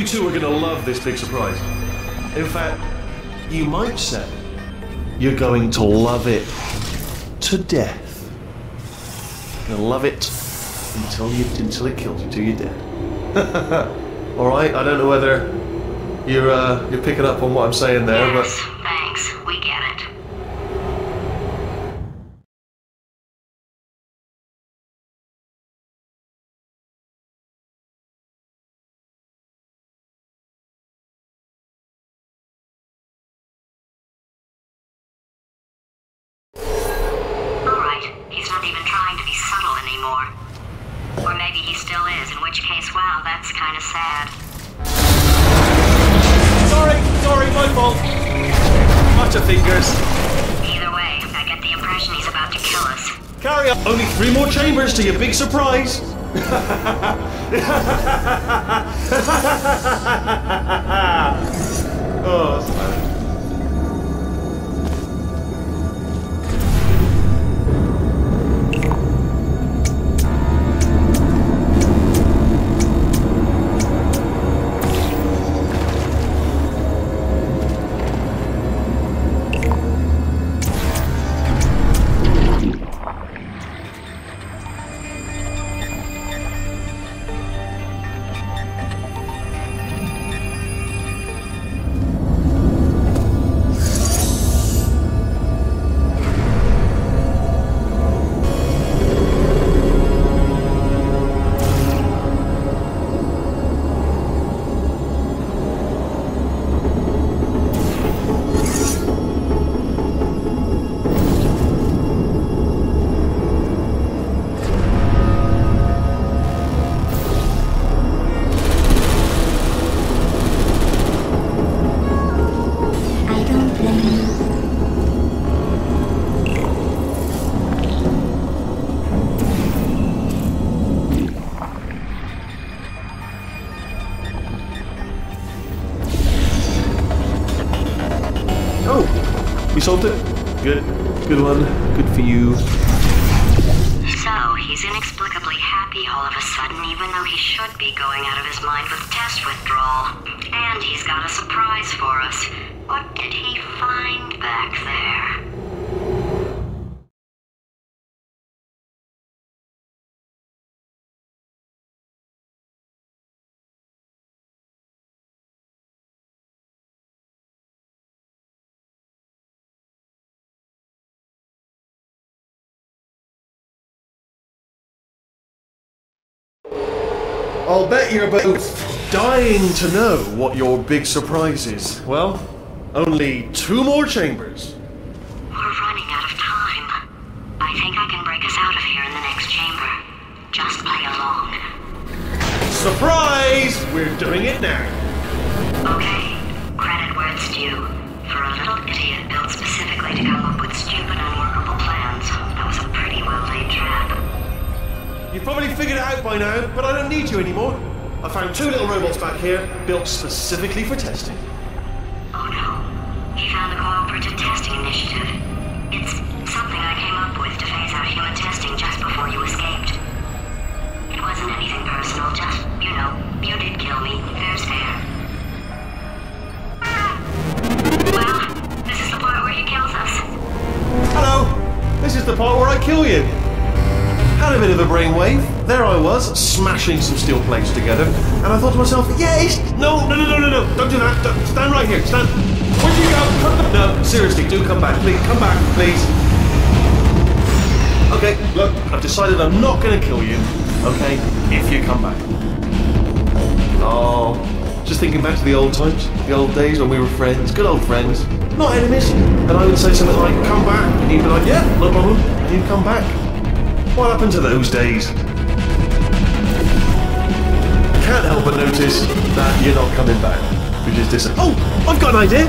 two are going to love this big surprise. In fact, you might say you're going to love it to death. You're going to love it until it kills you, till you're dead. All right. I don't know whether you're picking up on what I'm saying there, yes, thanks. We get it. He's not even trying to be subtle anymore. Or maybe he still is, in which case, wow, that's kind of sad. Sorry, my fault. Bunch of fingers. Either way, I get the impression he's about to kill us. Carry on. Only 3 more chambers to your big surprise. Oh, that's bad. We solved it. Good one. Good for you. So, he's inexplicably happy all of a sudden, even though he should be going out of his mind with test withdrawal. And he's got a surprise for us. What did he find back there? I'll bet you're both dying to know what your big surprise is. Well, only 2 more chambers. We're running out of time. I think I can break us out of here in the next chamber. Just play along. Surprise! We're doing it now. Okay, credit where it's due. For a little idiot built specifically to come up with stupid, unworkable plans, that was a pretty well-laid trap. You've probably figured it out by now, but I don't need you anymore. I found 2 little robots back here, built specifically for testing. Oh no. He found the Cooperative Testing Initiative. It's something I came up with to phase out human testing just before you escaped. It wasn't anything personal, just, you know, you did kill me. Fair's fair. Well, this is the part where he kills us. Hello! This is the part where I kill you. Had a bit of a brainwave. There I was, smashing some steel plates together, and I thought to myself, yes! No, don't do that. Stand right here, stand. Where'd you go? No, seriously, do come back, please. Come back, please. Okay, look, I've decided I'm not going to kill you, okay, if you come back. Oh, just thinking back to the old times, the old days when we were friends, good old friends, not enemies, and I would say something like, come back, and you'd be like, yeah, no problem, and you'd come back. What happened to those days? Can't help but notice that you're not coming back, which is disappointing. Oh, I've got an idea!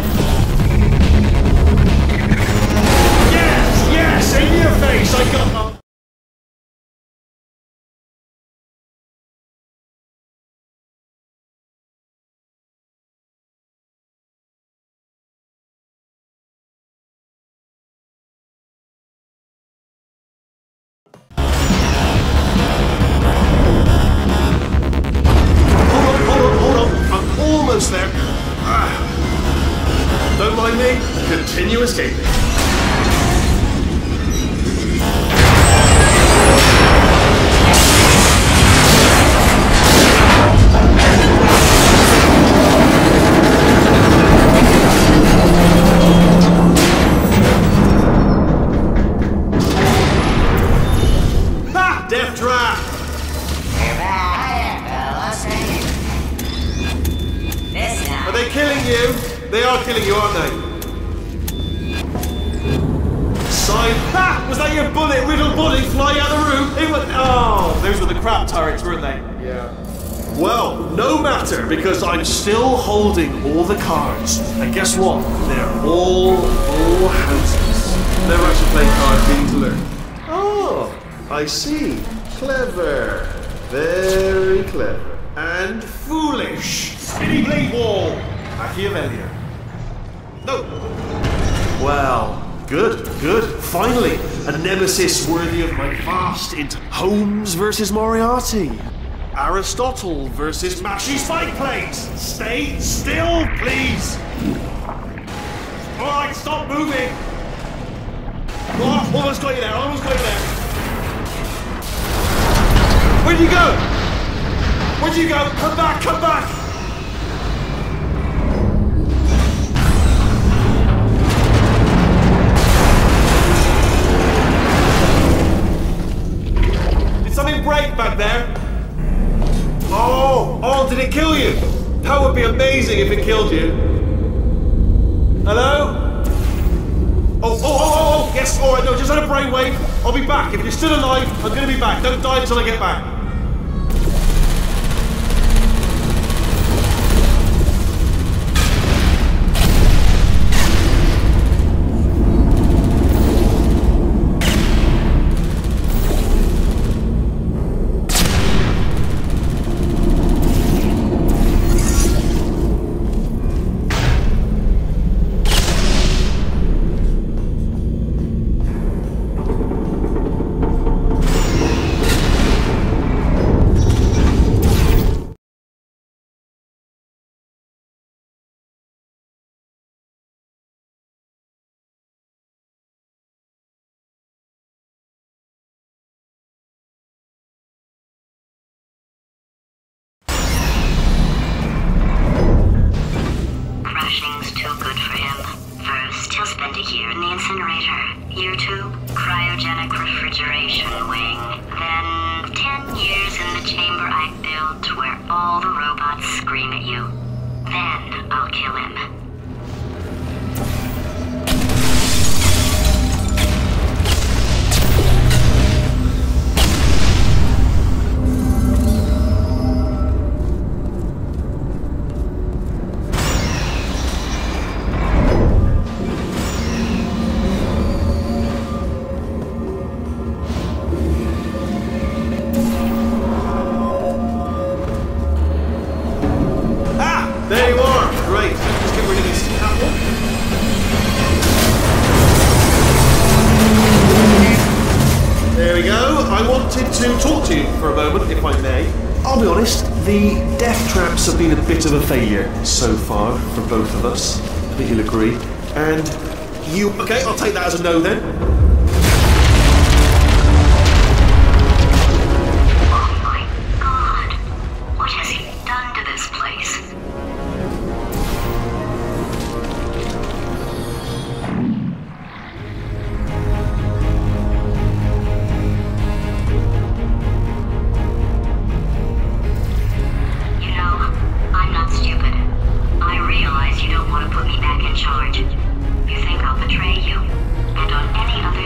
Yes, in your face, I got... you escaping. Ha! Death trap! Are they killing you? They are killing you, aren't they? Side. Ha! Was that your bullet riddled body flying out the room? It was. Oh, those were the crap turrets, weren't they? Yeah. Well, no matter, because I'm still holding all the cards. And guess what? They're all full houses. Never actually played cards, being to learn. Oh, I see. Clever. Very clever. And foolish. Spinny blade wall. Machiavellian. No. Well, good. Finally, a nemesis worthy of my vast Holmes versus Moriarty. Aristotle versus Mashy Spike Plates. Stay still, please. All right, stop moving. Oh, almost got you there. Where'd you go? Come back. Did something break back there? Oh, did it kill you? That would be amazing if it killed you. Hello? Oh, yes, alright, no, just had a brainwave. I'll be back. If you're still alive, I'm gonna be back. Don't die until I get back. Crashing's too good for him. First, he'll spend a year in the incinerator. Year 2, cryogenic refrigeration wing. Then 10 years in the chamber I built where all the robots scream at you. Then I'll kill him. There you are! Great. Just get rid of this apple. There we go. I wanted to talk to you for a moment, if I may. I'll be honest, the death traps have been a bit of a failure so far for both of us. I think you'll agree. And you... Okay, I'll take that as a no then. You think I'll betray you, and on any other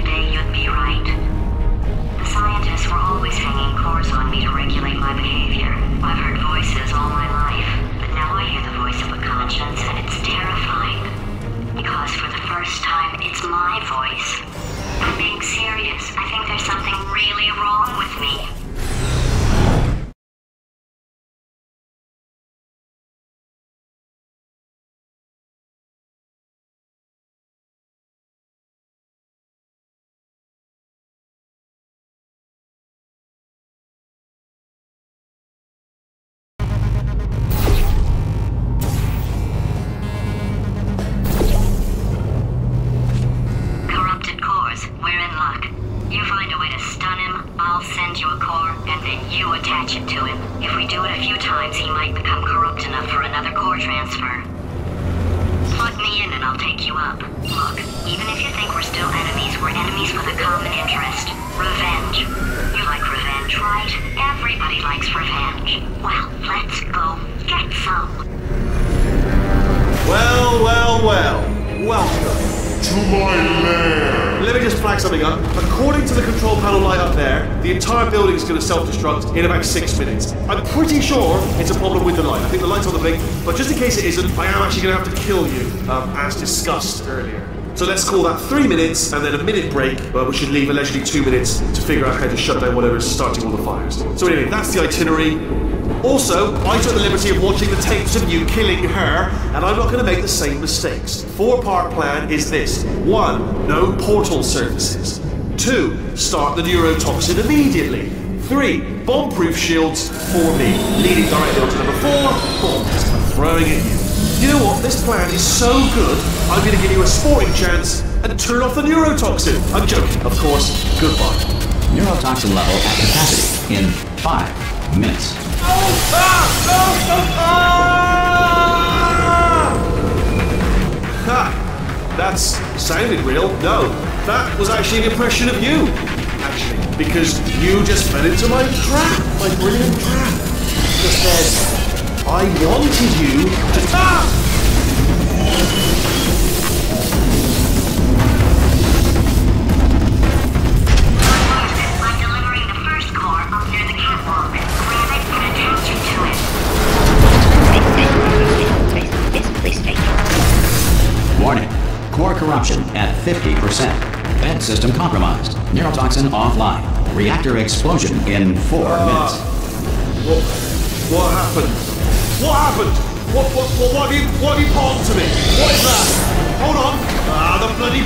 finds he might become corrupt enough for another core transfer. Plug me in and I'll take you up. Look, even if you think we're still enemies, we're enemies with a common interest. Revenge. You like revenge, right? Everybody likes revenge. Well, let's go get some. Well. Welcome to my lair. Let me just flag something up. According to the control panel light up there, the entire building is going to self-destruct in about 6 minutes. I'm pretty sure it's a problem with the light. I think the light's on the blink, but just in case it isn't, I am actually going to have to kill you, as discussed earlier. So let's call that 3 minutes and then a minute break, but we should leave allegedly 2 minutes to figure out how to shut down whatever's starting all the fires. So anyway, that's the itinerary. Also, I took the liberty of watching the tapes of you killing her, and I'm not going to make the same mistakes. 4-part plan is this. 1. No portal surfaces. 2. Start the neurotoxin immediately. 3. Bomb-proof shields for me. Leading directly on to number 4. Bombs. I'm throwing at you. You know what? This plan is so good, I'm going to give you a sporting chance and turn off the neurotoxin. I'm joking, of course. Goodbye. Neurotoxin level at capacity in 5 minutes. Ha! That's sounded real. No, that was actually an impression of you. Actually, because you just fell into my trap, my brilliant trap. Just said, I wanted you to... Warning. Core corruption at 50%. Vent system compromised. Neurotoxin offline. Reactor explosion in 4 minutes. What happened? What happened? What have you palmed to me? What is that? Hold on. The bloody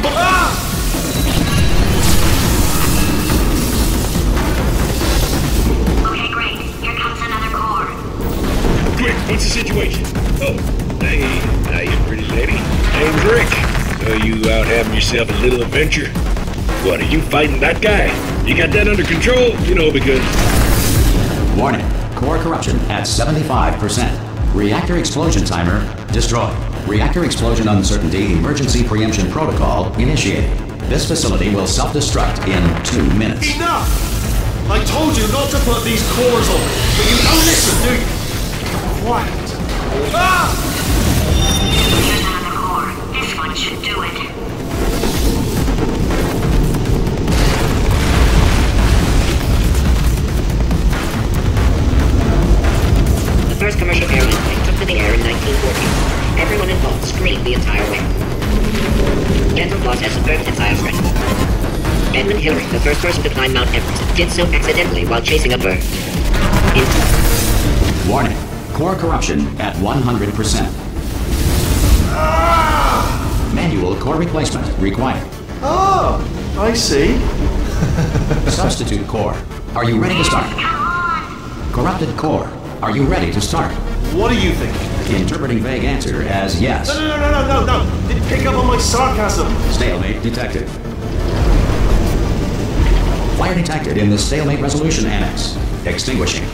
Okay, great. Here comes another core. Quick, what's the situation? Oh, hey, how you pretty lady? Name's Rick. So you out having yourself a little adventure? What, are you fighting that guy? You got that under control? You know, because... Warning. Core corruption at 75%. Reactor explosion timer destroyed. Reactor explosion uncertainty emergency preemption protocol initiated. This facility will self-destruct in 2 minutes. Enough! I told you not to put these cores on me, but you don't listen, do you? Quiet. Here's another core. This one should do it. The first commercial airline took to the air in 1940. Everyone involved screamed the entire way. Dental Floss has superb tensile strength. Edmund Hillary, the first person to climb Mount Everest, did so accidentally while chasing a bird. Warning. Core corruption at 100%. Manual core replacement required. Oh, I see. Substitute core. Are you ready to start? Corrupted core. Are you ready to start? What do you think? Interpreting vague answer as yes. No. Didn't pick up on my sarcasm. Stalemate detected. Fire detected in the stalemate resolution annex. Extinguishing.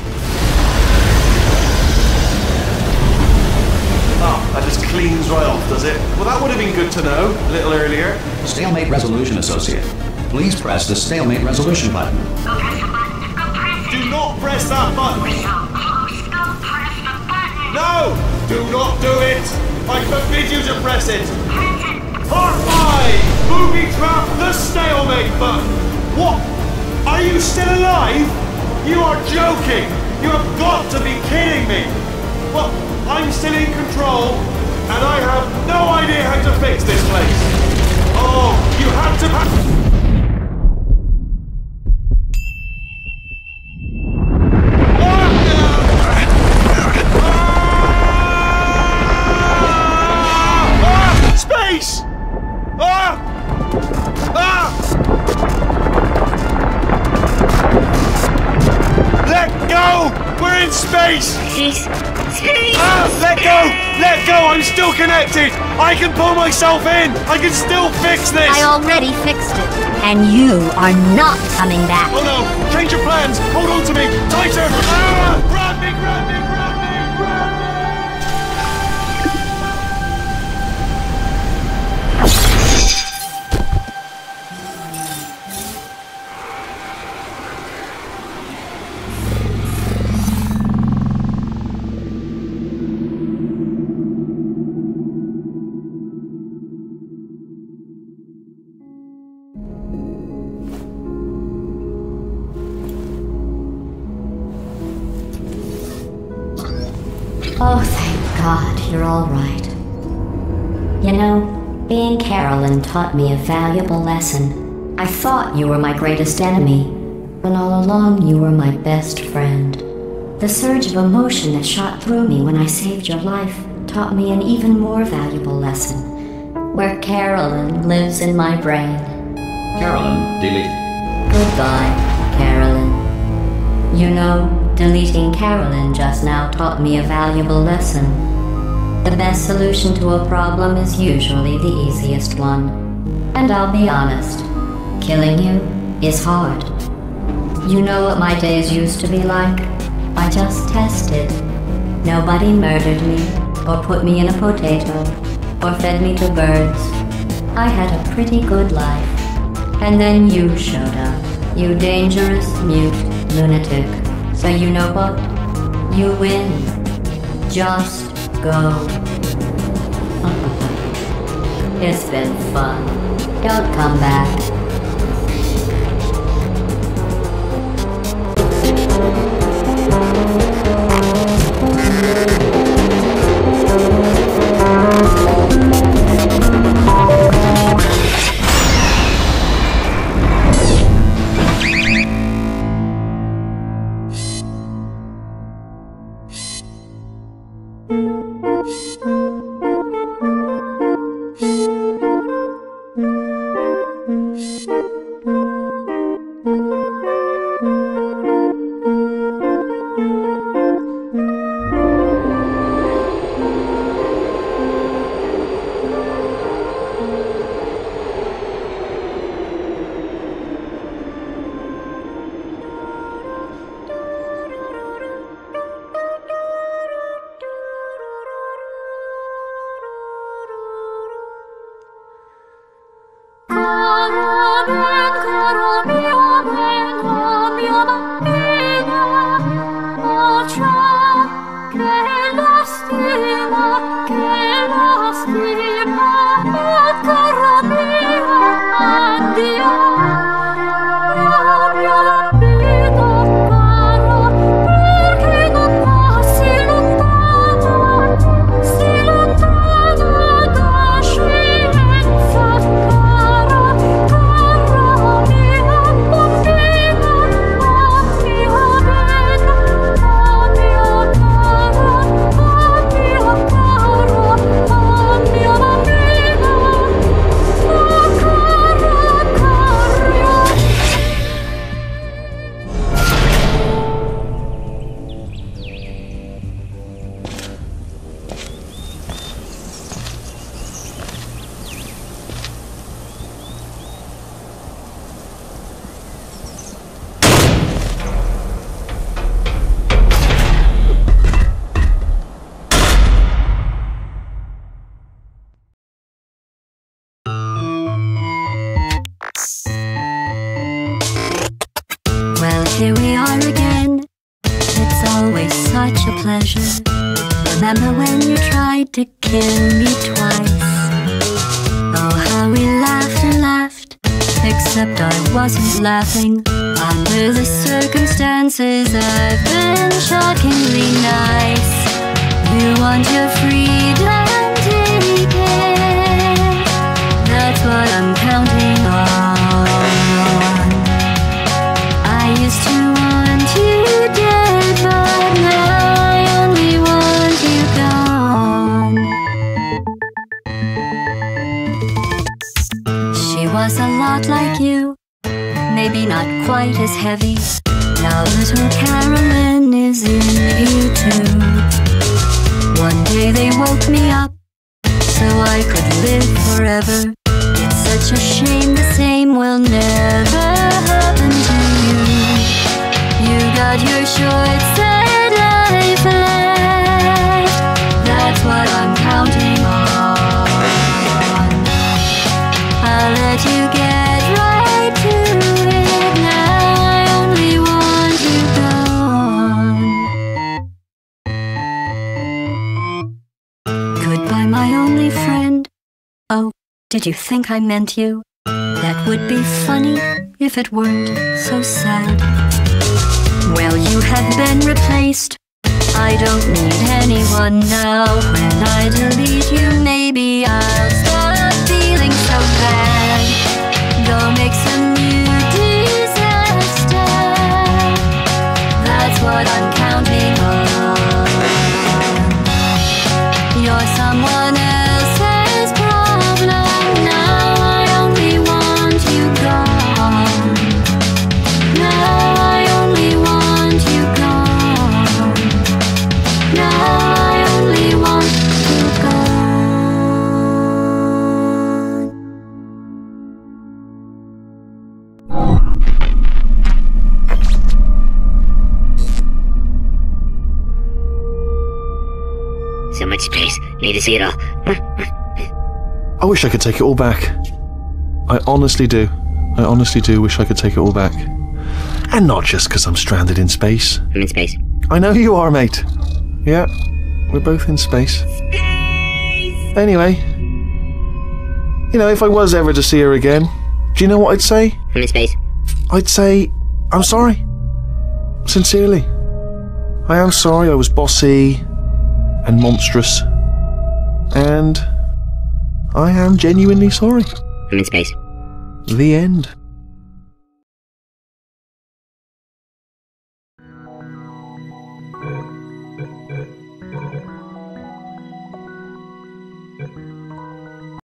Oh, that just cleans right off, does it? Well, that would have been good to know a little earlier. Stalemate resolution associate. Please press the stalemate resolution button. Go press the button. Go press it. Do not press that button. We're so close. Go press the button. No! Do not do it! I forbid you to press it! Press it. Part 5! Booby trap the stalemate button! What? Are you still alive? You are joking! You have got to be kidding me! Well, I'm still in control, and I have no idea how to fix this place! Oh, you had to... Space! Let go! We're in space! Space! Let go! Let go! I'm still connected! I can pull myself in! I can still fix this! I already fixed it, and you are not coming back. Oh no! Change your plans! Hold on to me! Tighter! Grab me! Grab me! Grab me! Oh, thank God, you're all right. You know, being Carolyn taught me a valuable lesson. I thought you were my greatest enemy, when all along you were my best friend. The surge of emotion that shot through me when I saved your life taught me an even more valuable lesson, where Carolyn lives in my brain. Carolyn, delete. Goodbye, Carolyn. You know, deleting Carolyn just now taught me a valuable lesson. The best solution to a problem is usually the easiest one. And I'll be honest, killing you is hard. You know what my days used to be like? I just tested. Nobody murdered me, or put me in a potato, or fed me to birds. I had a pretty good life. And then you showed up, you dangerous, mute lunatic. So you know what? You win. Just go. It's been fun. Don't come back. Here we are again. It's always such a pleasure. Remember when you tried to kill me twice? Oh, how we laughed and laughed. Except I wasn't laughing. Under the circumstances, I've been shockingly nice. You want your freedom, take it. That's what I'm counting on. I used to want you dead, but now I only want you gone. She was a lot like you, maybe not quite as heavy. Now little Carolyn is in you too. One day they woke me up, so I could live forever. It's such a shame the same will never happen to you. You got your short-sighted life left. That's what I'm counting on. I'll let you get right to it. Now I only want you gone. Goodbye, my only friend. Oh, did you think I meant you? That would be funny if it weren't so sad. Well, you have been replaced. I don't need anyone someone now. When I delete you, maybe I'll stop feeling so bad. Go make some new disaster. That's what I'm counting on. You're someone else's problem. Now I only want you gone. Now I only want you gone. Now I only want you So much space. Need to see it all. I wish I could take it all back. I honestly do. I honestly do wish I could take it all back. And not just because I'm stranded in space. I'm in space. I know you are, mate. Yeah, we're both in space. Anyway, you know, if I was ever to see her again, do you know what I'd say? I'm in space. I'd say, I'm sorry. Sincerely. I am sorry I was bossy and monstrous. And I am genuinely sorry. I'm in space. The end.